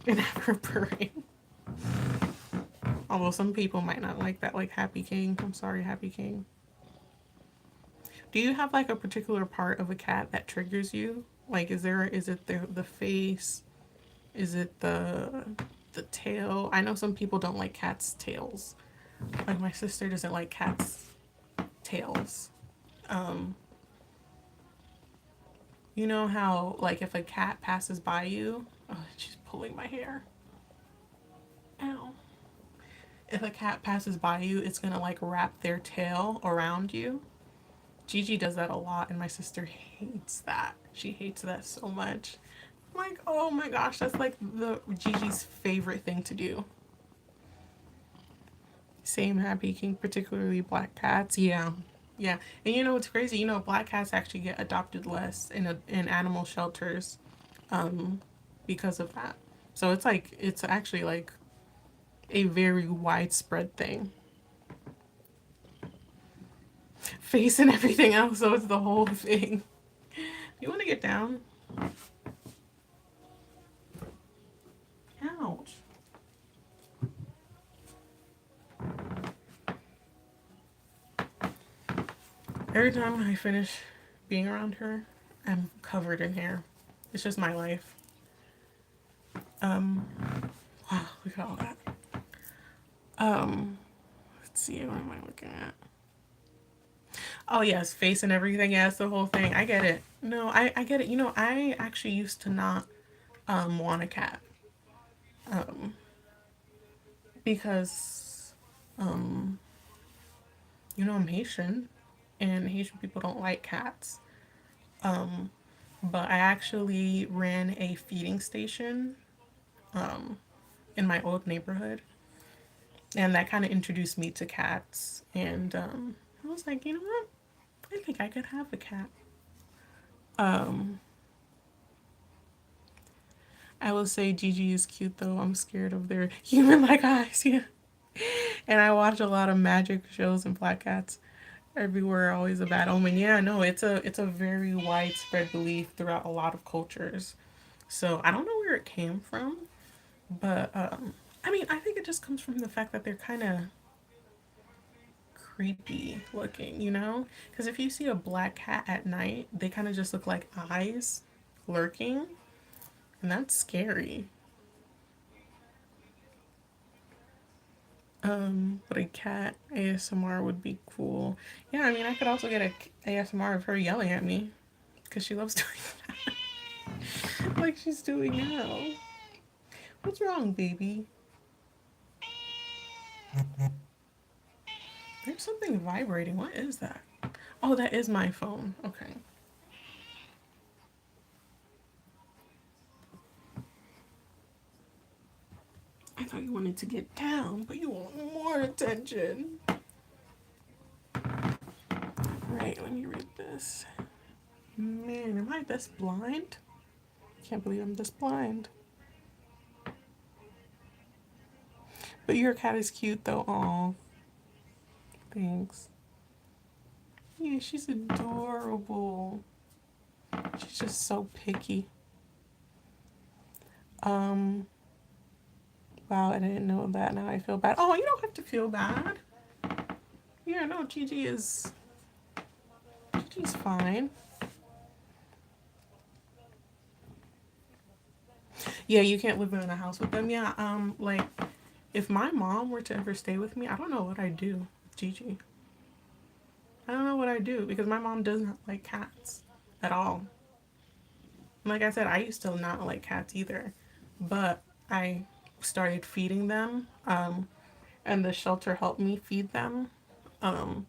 and have her purring. Although some people might not like that, like Happy King. I'm sorry, Happy King. Do you have like a particular part of a cat that triggers you? Like, is it the face? Is it the tail? I know some people don't like cats' tails. Like my sister doesn't like cats' tails. Um, you know how like if a cat passes by you, oh, she's pulling my hair. Ow. If a cat passes by you, it's gonna like wrap their tail around you. Gigi does that a lot, and my sister hates that. She hates that so much. I'm like, oh my gosh, that's like the Gigi's favorite thing to do. Same happy king, particularly black cats. Yeah, yeah. And you know what's crazy? You know, black cats actually get adopted less in animal shelters, um, because of that. So it's actually like a very widespread thing. Face and everything else, so it's the whole thing. You want to get down? Ouch. Every time I finish being around her, I'm covered in hair. It's just my life. Um, wow, look at all that. Let's see, what am I looking at? Oh yes, face and everything. Yes, the whole thing. I get it. No, I get it. You know, I actually used to not want a cat um, because um, you know I'm Haitian, and Haitian people don't like cats. Um, but I actually ran a feeding station um, in my old neighborhood, and that kind of introduced me to cats. And I was like, you know what? I think I could have a cat. Um, I will say Gigi is cute though. I'm scared of their human-like eyes. Yeah, and I watch a lot of magic shows, and black cats everywhere are always a bad omen. Yeah, no, it's a very widespread belief throughout a lot of cultures. So I don't know where it came from, but I mean, I think it just comes from the fact that they're kind of creepy looking, you know? Because if you see a black cat at night, they kind of just look like eyes lurking, and that's scary. But a cat ASMR would be cool. Yeah, I mean, I could also get a ASMR of her yelling at me because she loves doing that, like she's doing now. What's wrong, baby? There's something vibrating. What is that? Oh, that is my phone. Okay. I thought you wanted to get down, but you want more attention. Right, let me read this. Man, am I this blind? Can't believe I'm this blind. But your cat is cute though. Aw, thanks. Yeah, she's adorable. She's just so picky. Um, wow, I didn't know that. Now I feel bad. Oh, you don't have to feel bad. Yeah, no, Gigi's fine. Yeah, you can't live in a house with them. Yeah, like if my mom were to ever stay with me, I don't know what I'd do, Gigi. I don't know what I'd do because my mom doesn't like cats at all. Like I said, I used to not like cats either, but I started feeding them, and the shelter helped me feed them. Um,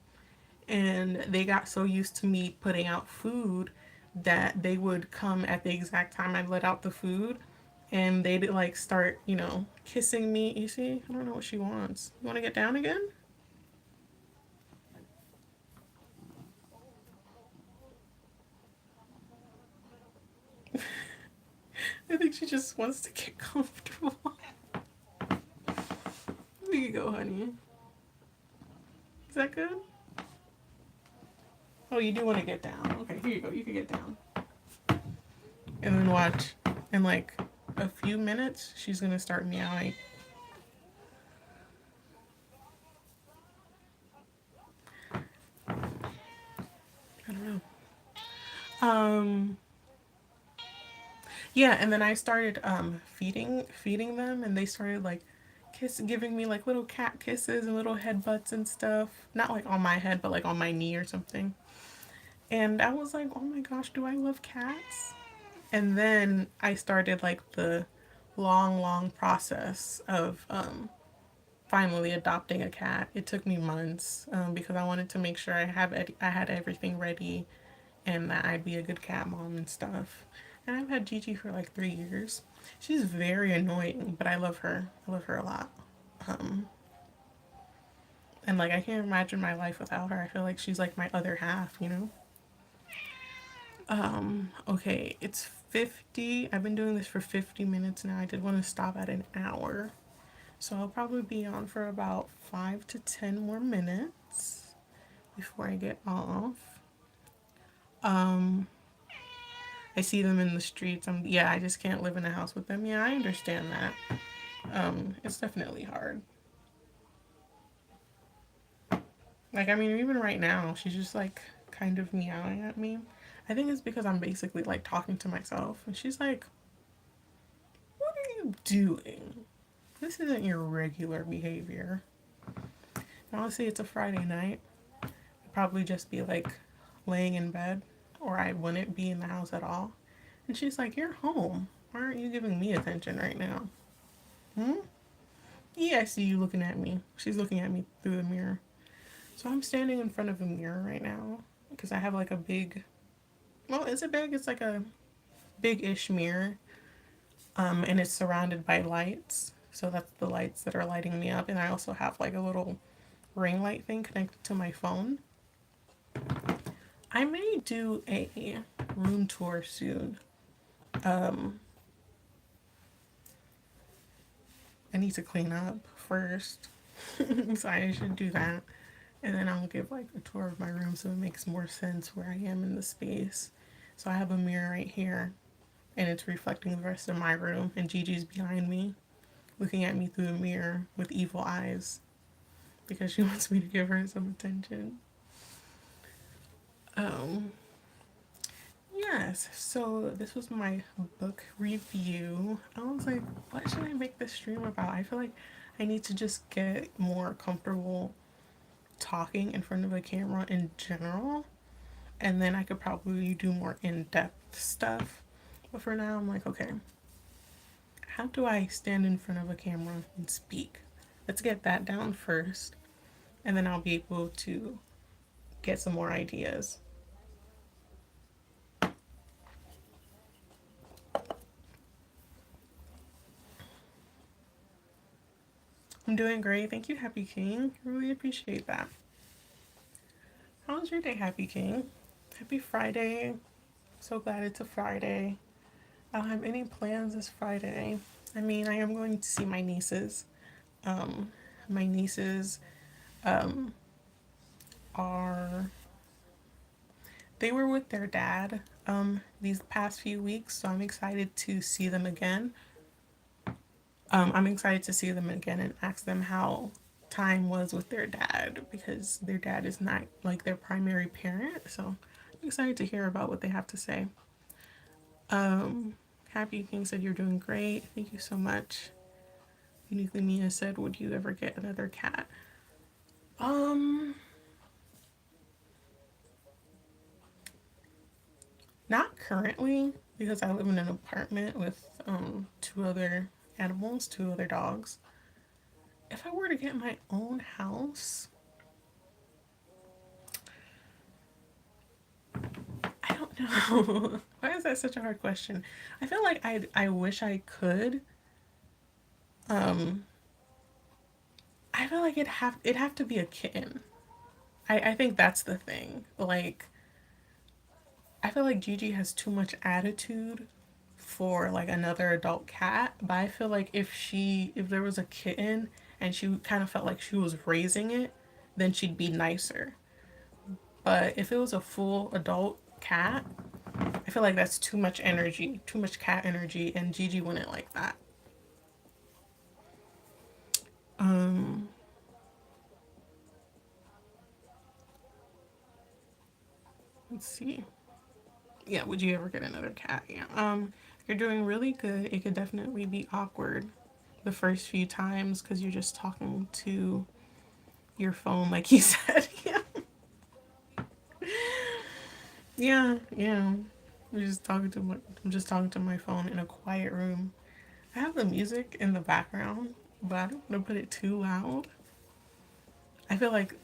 and they got so used to me putting out food that they would come at the exact time I let out the food, and they'd like start, kissing me. You see, I don't know what she wants. You want to get down again? I think she just wants to get comfortable. There you go, honey. Is that good? Oh, you do want to get down. Okay, here you go. You can get down. And then watch. In like a few minutes, she's going to start meowing. I don't Um, yeah, and then I started feeding them, and they started like giving me like little cat kisses and little headbutts and stuff. Not like on my head, but like on my knee or something. And I was like, oh my gosh, do I love cats? And then I started like the long process of finally adopting a cat. It took me months because I wanted to make sure I had everything ready and that I'd be a good cat mom and stuff. And I've had Gigi for like 3 years. She's very annoying, but I love her. I love her a lot. Um, and like I can't imagine my life without her. I feel like she's like my other half, you know? Okay, it's 50. I've been doing this for 50 minutes now. I did want to stop at an hour. So I'll probably be on for about 5 to 10 more minutes before I get off. Um, I see them in the streets. Yeah, I just can't live in a house with them. Yeah, I understand that. It's definitely hard. Like, I mean, even right now, she's just like kind of meowing at me. I think it's because I'm basically like talking to myself, and she's like, "What are you doing? This isn't your regular behavior." And honestly, it's a Friday night. I'd probably just be like laying in bed, or I wouldn't be in the house at all. And she's like, "You're home. Why aren't you giving me attention right now?" Hmm? Yeah, I see you looking at me. She's looking at me through the mirror. So I'm standing in front of a mirror right now because I have like a big, well, is it big? It's like a big ish mirror. And it's surrounded by lights. So that's the lights that are lighting me up. And I also have like a little ring light thing connected to my phone. I may do a room tour soon. Um, I need to clean up first. So I should do that. And then I'll give like a tour of my room so it makes more sense where I am in the space. So I have a mirror right here and it's reflecting the rest of my room and Gigi's behind me looking at me through the mirror with evil eyes because she wants me to give her some attention. Um yes, so this was my book review. I was like, what should I make this stream about? I feel like I need to just get more comfortable talking in front of a camera in general, and then I could probably do more in-depth stuff. But for now, I'm like, okay, how do I stand in front of a camera and speak? Let's get that down first, and then I'll be able to get some more ideas. I'm doing great. Thank you, Happy King. I really appreciate that. How was your day, Happy King? Happy Friday. So glad it's a Friday. I don't have any plans this Friday. I mean, I am going to see my nieces. Um, my nieces um, are they were with their dad these past few weeks, so I'm excited to see them again. I'm excited to see them again and ask them how time was with their dad because their dad is not like their primary parent. So I'm excited to hear about what they have to say. Um, Happy King said you're doing great. Thank you so much. Uniquely Mia said, would you ever get another cat? Um, Not currently because I live in an apartment with two other animals, two other dogs. If I were to get my own house, I don't know. Why is that such a hard question? I feel like I wish I could. Um, I feel like it'd have to be a kitten. I think that's the thing. Like I feel like Gigi has too much attitude for like another adult cat, but I feel like if there was a kitten and she kind of felt like she was raising it, then she'd be nicer. But if it was a full adult cat, I feel like that's too much energy, too much cat energy, and Gigi wouldn't like that. Um, let's see. Yeah, would you ever get another cat? Yeah. You're doing really good. It could definitely be awkward the first few times because you're just talking to your phone, like you said. Yeah. Yeah, yeah. I'm just talking to my phone in a quiet room. I have the music in the background, but I don't want to put it too loud. I feel like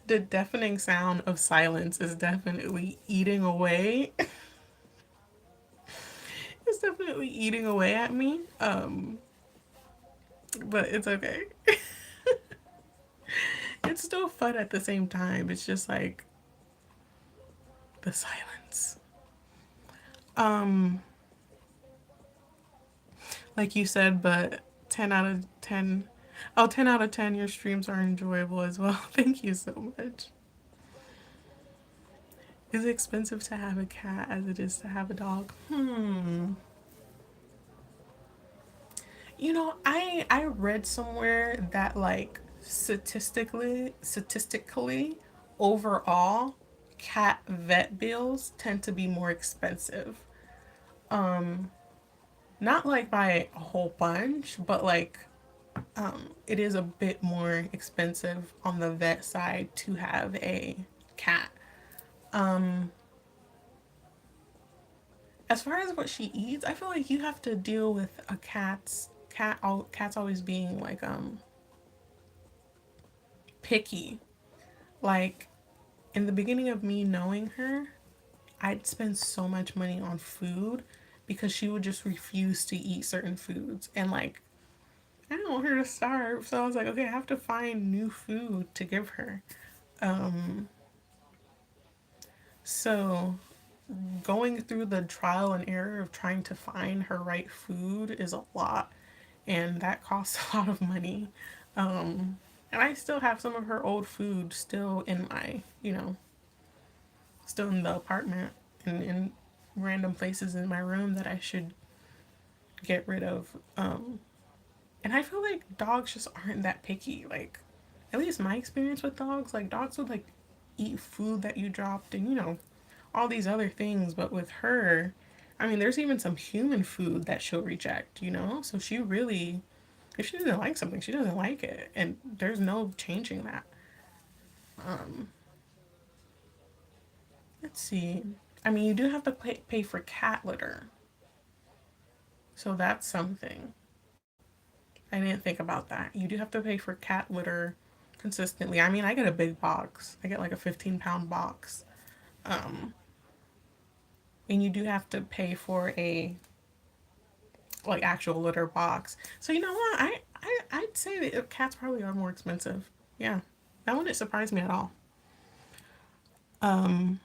the deafening sound of silence is definitely eating away. It's definitely eating away at me. But it's okay. It's still fun at the same time. It's just like the silence. Um, like you said, but 10 out of 10. Oh, 10 out of 10, your streams are enjoyable as well. Thank you so much. Is it expensive to have a cat as it is to have a dog? I read somewhere that like statistically overall cat vet bills tend to be more expensive. Um Not like by a whole bunch, but like it is a bit more expensive on the vet side to have a cat. Um, as far as what she eats, I feel like you have to deal with a cat's always being like picky. Like in the beginning of me knowing her, I'd spend so much money on food because she would just refuse to eat certain foods, and like I don't want her to starve. So I was like, okay, I have to find new food to give her. Um, so going through the trial and error of trying to find her right food is a lot, and that costs a lot of money. And I still have some of her old food still in still in the apartment and in random places in my room that I should get rid of. And I feel like dogs just aren't that picky. Like, at least my experience with dogs, like dogs would like eat food that you dropped and all these other things. But with her, I mean, there's even some human food that she'll reject. So she really, if she doesn't like something, she doesn't like it, and there's no changing that. Um, let's see. I mean, you do have to pay for cat litter, so that's something. I didn't think about that. You do have to pay for cat litter consistently. I mean, I get a big box. I get like a 15-pound box. Um, and you do have to pay for a like actual litter box. So you know what? I'd say that cats probably are more expensive. Yeah, that wouldn't surprise me at all. Um,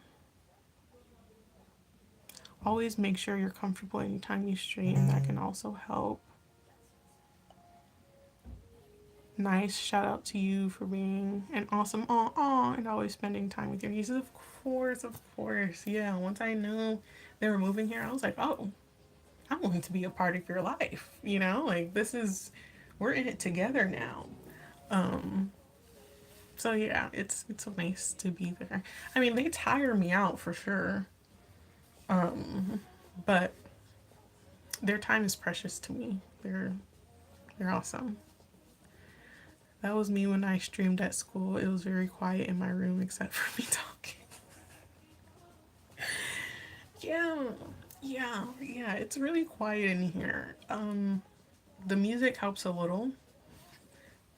Always make sure you're comfortable anytime you stream. That can also help. Nice. Shout out to you for being an awesome and always spending time with your nieces. Of course, of course. Yeah. Once I knew they were moving here, I was like, oh, I'm going to be a part of your life. Like this is, we're in it together now. Um, so yeah, it's nice to be there. I mean, they tire me out for sure. Um, but their time is precious to me. They're awesome. That was me when I streamed at school. It was very quiet in my room except for me talking. Yeah, yeah. It's really quiet in here. The music helps a little.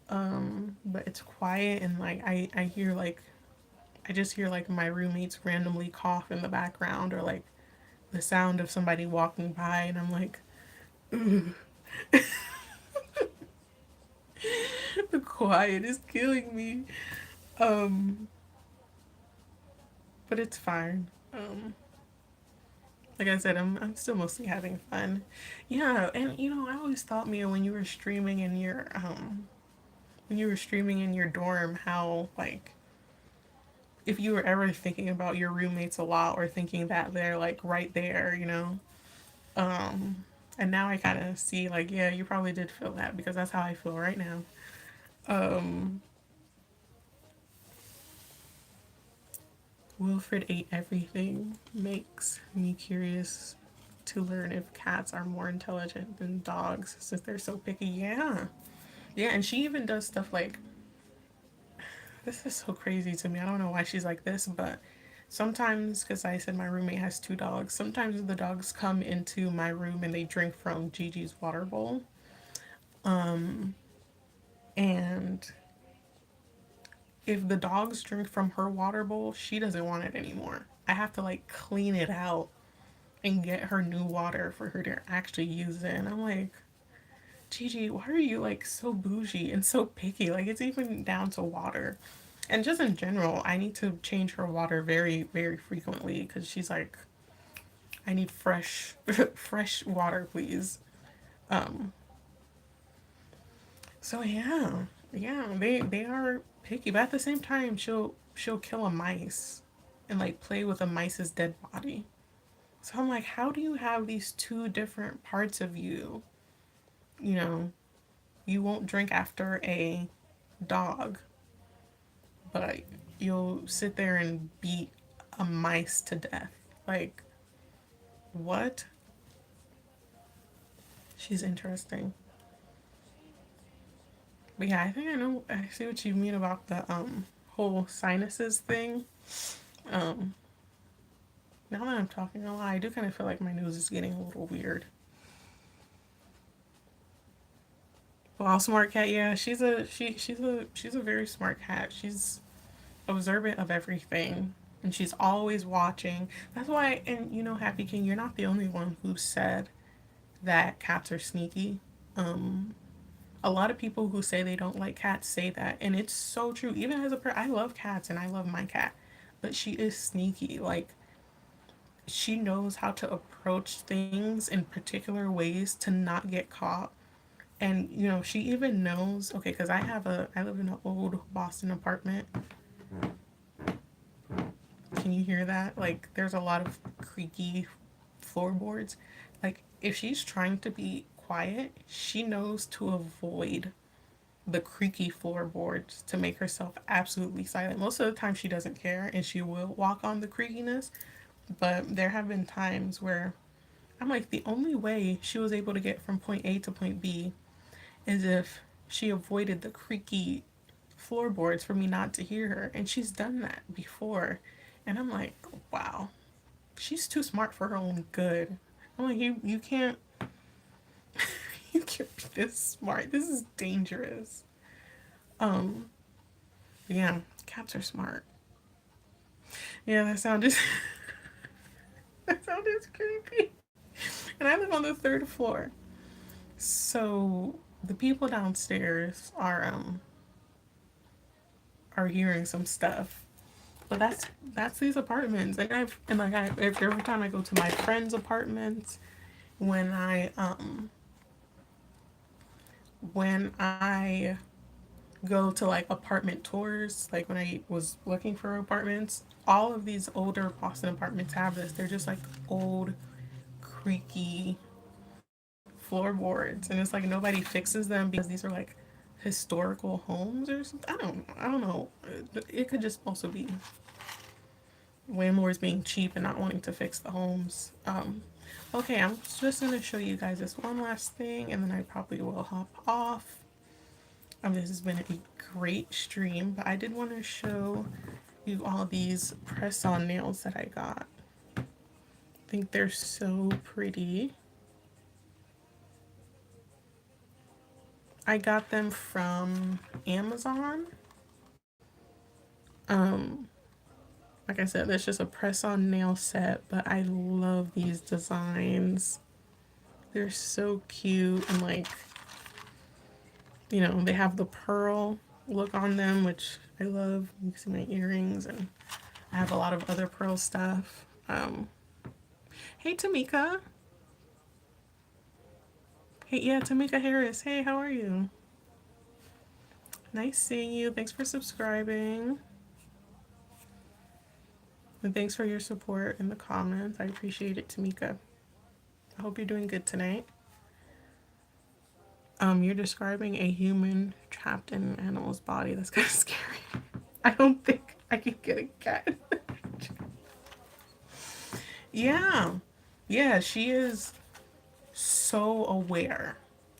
But it's quiet and like I hear like I just hear like my roommates randomly cough in the background or like the sound of somebody walking by and I'm like, ugh. The quiet is killing me. Um, but it's fine. Like I said, I'm still mostly having fun. Yeah, and I always thought, Mia, when you were streaming in your dorm, how like if you were ever thinking about your roommates a lot or thinking that they're like right there. Um, and now I kind of see like, yeah, you probably did feel that because that's how I feel right now. Um, Wilfred ate everything. Makes me curious to learn if cats are more intelligent than dogs since they're so picky. Yeah. Yeah, and she even does stuff like this is so crazy to me. I don't know why she's like this, but sometimes, because I said my roommate has two dogs, sometimes the dogs come into my room and they drink from Gigi's water bowl. And if the dogs drink from her water bowl, she doesn't want it anymore. I have to like clean it out and get her new water for her to actually use it. And I'm like, Gigi, why are you like so bougie and so picky? Like it's even down to water. And just in general, I need to change her water very, very frequently because she's like, I need fresh, fresh water, please. Um, so yeah, yeah, they are picky, but at the same time, she'll kill a mice and like play with a mice's dead body. So I'm like, how do you have these two different parts of you? You know, you won't drink after a dog, but you'll sit there and beat a mice to death. Like, what? She's interesting. But yeah, I think I know. I see what you mean about the whole sinuses thing. Um, Now that I'm talking a lot, I do kind of feel like my nose is getting a little weird. Well, smart cat, yeah, she's a very smart cat. She's observant of everything, and she's always watching. That's why, and you know, Happy King, you're not the only one who said that cats are sneaky. Um, a lot of people who say they don't like cats say that, and it's so true. Even as a I love cats and I love my cat, but she is sneaky. Like she knows how to approach things in particular ways to not get caught. And you know, she even knows. Okay, because I live in an old Boston apartment. Can you hear that? Like, there's a lot of creaky floorboards. Like, if she's trying to be quiet, she knows to avoid the creaky floorboards to make herself absolutely silent. Most of the time, she doesn't care and she will walk on the creakiness. But there have been times where I'm like, the only way she was able to get from point A to point B is if she avoided the creaky floorboards for me not to hear her. And she's done that before. And I'm like, wow, she's too smart for her own good. I'm like, you can't you can't be this smart. This is dangerous. Um, yeah, cats are smart. Yeah, that sounded that sounded creepy. And I live on the third floor. So the people downstairs are hearing some stuff. But that's these apartments. Every time I go to my friend's apartments, when I go to like apartment tours, like when I was looking for apartments, all of these older Boston apartments have this. They're just like old, creaky floorboards, and it's like nobody fixes them because these are like historical homes or something. I don't know. It could just also be landlords being cheap and not wanting to fix the homes. Okay, I'm just gonna show you guys this one last thing, and then I probably will hop off. This has been a great stream, but I did want to show you all these press-on nails that I got. I think they're so pretty. I got them from Amazon. Um, like I said, that's just a press-on nail set, but I love these designs. They're so cute and like, you know, they have the pearl look on them, which I love. You can see my earrings, and I have a lot of other pearl stuff. Hey Tamika. Hey, yeah, Tamika Harris. Hey, how are you? Nice seeing you. Thanks for subscribing. And thanks for your support in the comments. I appreciate it, Tamika. I hope you're doing good tonight. You're describing a human trapped in an animal's body. That's kind of scary. I don't think I can get a cat. Yeah. Yeah, she is so aware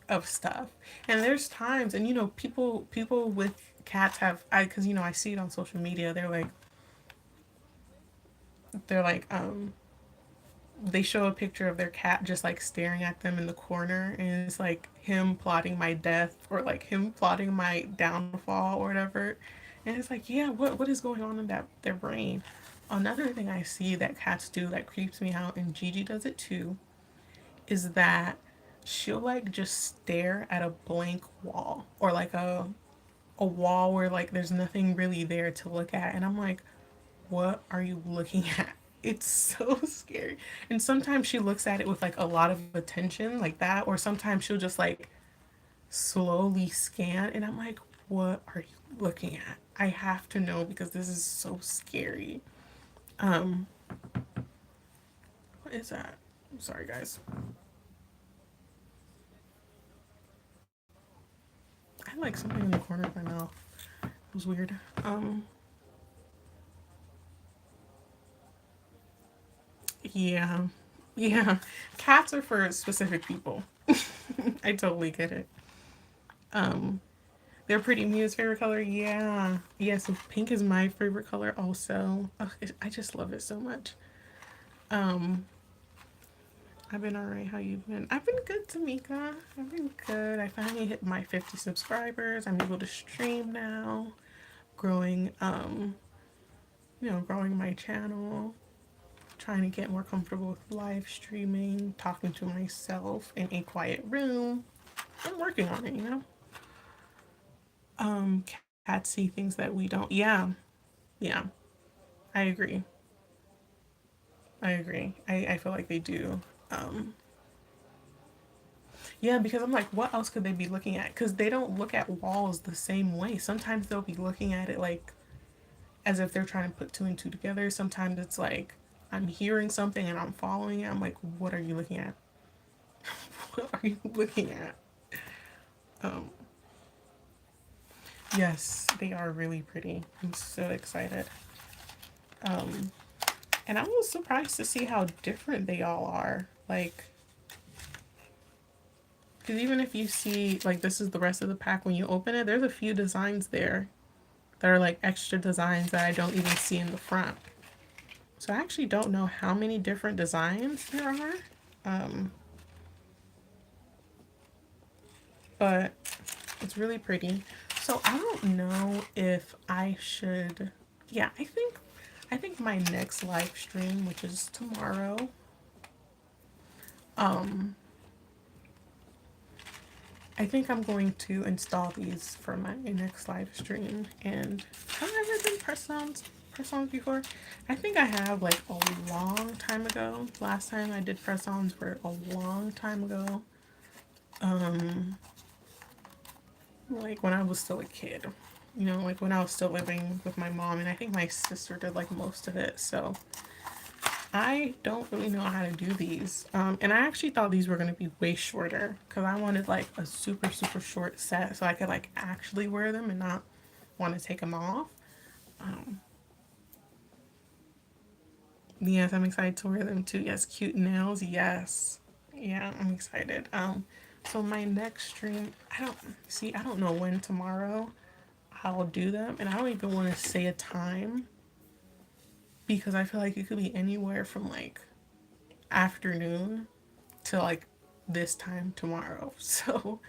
of stuff. And there's times, and people with cats have, I because I see it on social media. They're like they show a picture of their cat just like staring at them in the corner, and it's like him plotting my death or like him plotting my downfall or whatever. And it's like, yeah, what is going on in their brain? Another thing I see that cats do that creeps me out, and Gigi does it too, is that she'll like just stare at a blank wall or like a wall where like there's nothing really there to look at, and I'm like, what are you looking at? It's so scary. And sometimes she looks at it with like a lot of attention, like that, or sometimes she'll just like slowly scan, and I'm like, what are you looking at? I have to know because this is so scary. Um, what is that? I'm sorry, guys. I had like something in the corner of my mouth. It was weird. Yeah, yeah. Cats are for specific people. I totally get it. Um, They're pretty Mia's favorite color. Yeah. Yeah, so pink is my favorite color also. Ugh, I just love it so much. Um, I've been alright. How you been? I've been good, Tamika. I've been good. I finally hit my 50 subscribers. I'm able to stream now. Growing growing my channel. Trying to get more comfortable with live streaming, talking to myself in a quiet room. I'm working on it. Cats see things that we don't. Yeah. Yeah. I agree. I agree. I feel like they do. Um, yeah, because I'm like, what else could they be looking at? Because they don't look at walls the same way. Sometimes they'll be looking at it like as if they're trying to put two and two together. Sometimes it's like I'm hearing something and I'm following it. I'm like, what are you looking at? What are you looking at? Um, yes, they are really pretty. I'm so excited. Um, and I was surprised to see how different they all are. Like, because even if you see, like, this is the rest of the pack, when you open it, there's a few designs there that are like extra designs that I don't even see in the front. So I actually don't know how many different designs there are. Um, but it's really pretty. So I don't know if I should. Yeah, I think my next live stream, which is tomorrow, um, I think I'm going to install these for my next live stream. And have I ever done press ons before? I think I have like a long time ago. Last time I did press ons were a long time ago. Um, like when I was still a kid. Like when I was still living with my mom, and I think my sister did like most of it. So I don't really know how to do these. And I actually thought these were going to be way shorter because I wanted like a super, super short set so I could like actually wear them and not want to take them off. Um, yes, I'm excited to wear them too. Yes, cute nails. Yes. Yeah, I'm excited. So my next stream, I don't know when tomorrow I'll do them, and I don't even want to say a time because I feel like it could be anywhere from like afternoon to like this time tomorrow. So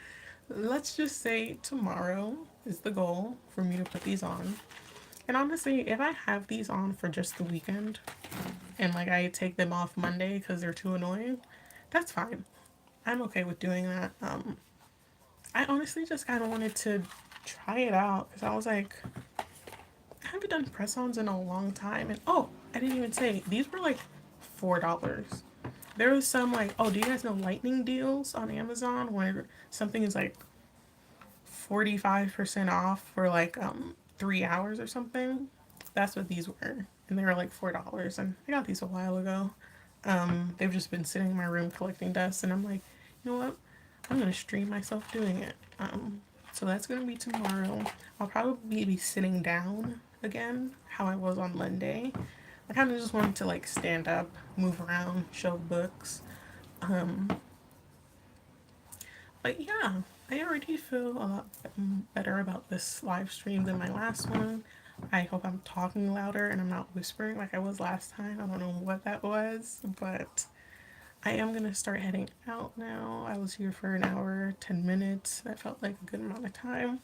let's just say tomorrow is the goal for me to put these on. And honestly, if I have these on for just the weekend and like I take them off Monday because they're too annoying, that's fine. I'm okay with doing that. I honestly just kind of wanted to try it out because I was like, I haven't done press ons in a long time. And oh, I didn't even say these were like $4. There was some like, oh, do you guys know lightning deals on Amazon where something is like 45% off for like 3 hours or something? That's what these were. And they were like $4. And I got these a while ago. They've just been sitting in my room collecting dust, and I'm like, you know what? I'm gonna stream myself doing it. So that's gonna be tomorrow. I'll probably be sitting down again, how I was on Monday. I kind of just wanted to like stand up, move around, show books. Um, but yeah, I already feel a lot better about this live stream than my last one. I hope I'm talking louder and I'm not whispering like I was last time. I don't know what that was, but I am gonna start heading out now. I was here for an hour, 10 minutes. That felt like a good amount of time.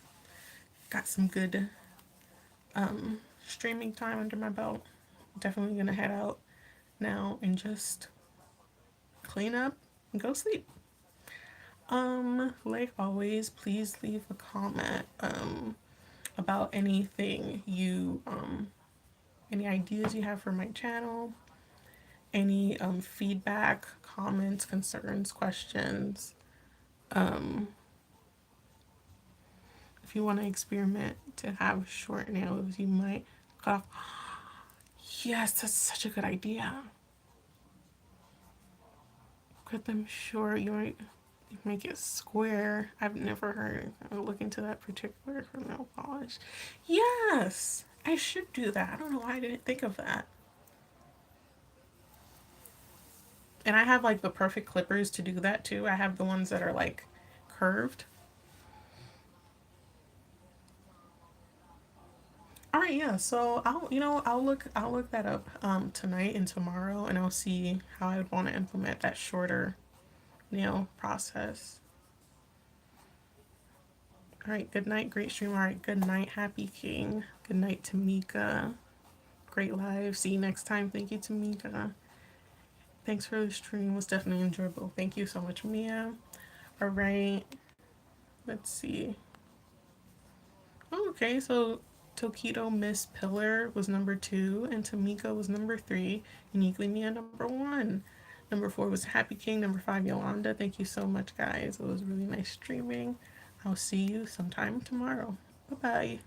Got some good streaming time under my belt. Definitely gonna head out now and just clean up and go sleep. Like always, please leave a comment about anything you any ideas you have for my channel, any feedback, comments, concerns, questions. If you want to experiment to have short nails, you might cut off. Yes, that's such a good idea. Cut them short. You might make it square. I've never heard. I'll look into that particular for nail polish. Yes, I should do that. I don't know why I didn't think of that. And I have like the perfect clippers to do that too. I have the ones that are like curved. All right, yeah. So I'll look that up tonight and tomorrow, and I'll see how I would want to implement that shorter nail process. All right, good night, great stream. All right, good night, Happy King. Good night, Tamika. Great live. See you next time. Thank you, Tamika. Thanks for the stream. It was definitely enjoyable. Thank you so much, Mia. All right, let's see. Oh, okay, so Tokido Miss Pillar was number 2, and Tamika was number 3. Uniquely Mia number 1. Number 4 was Happy King. Number 5, Yolanda. Thank you so much, guys. It was really nice streaming. I'll see you sometime tomorrow. Bye bye.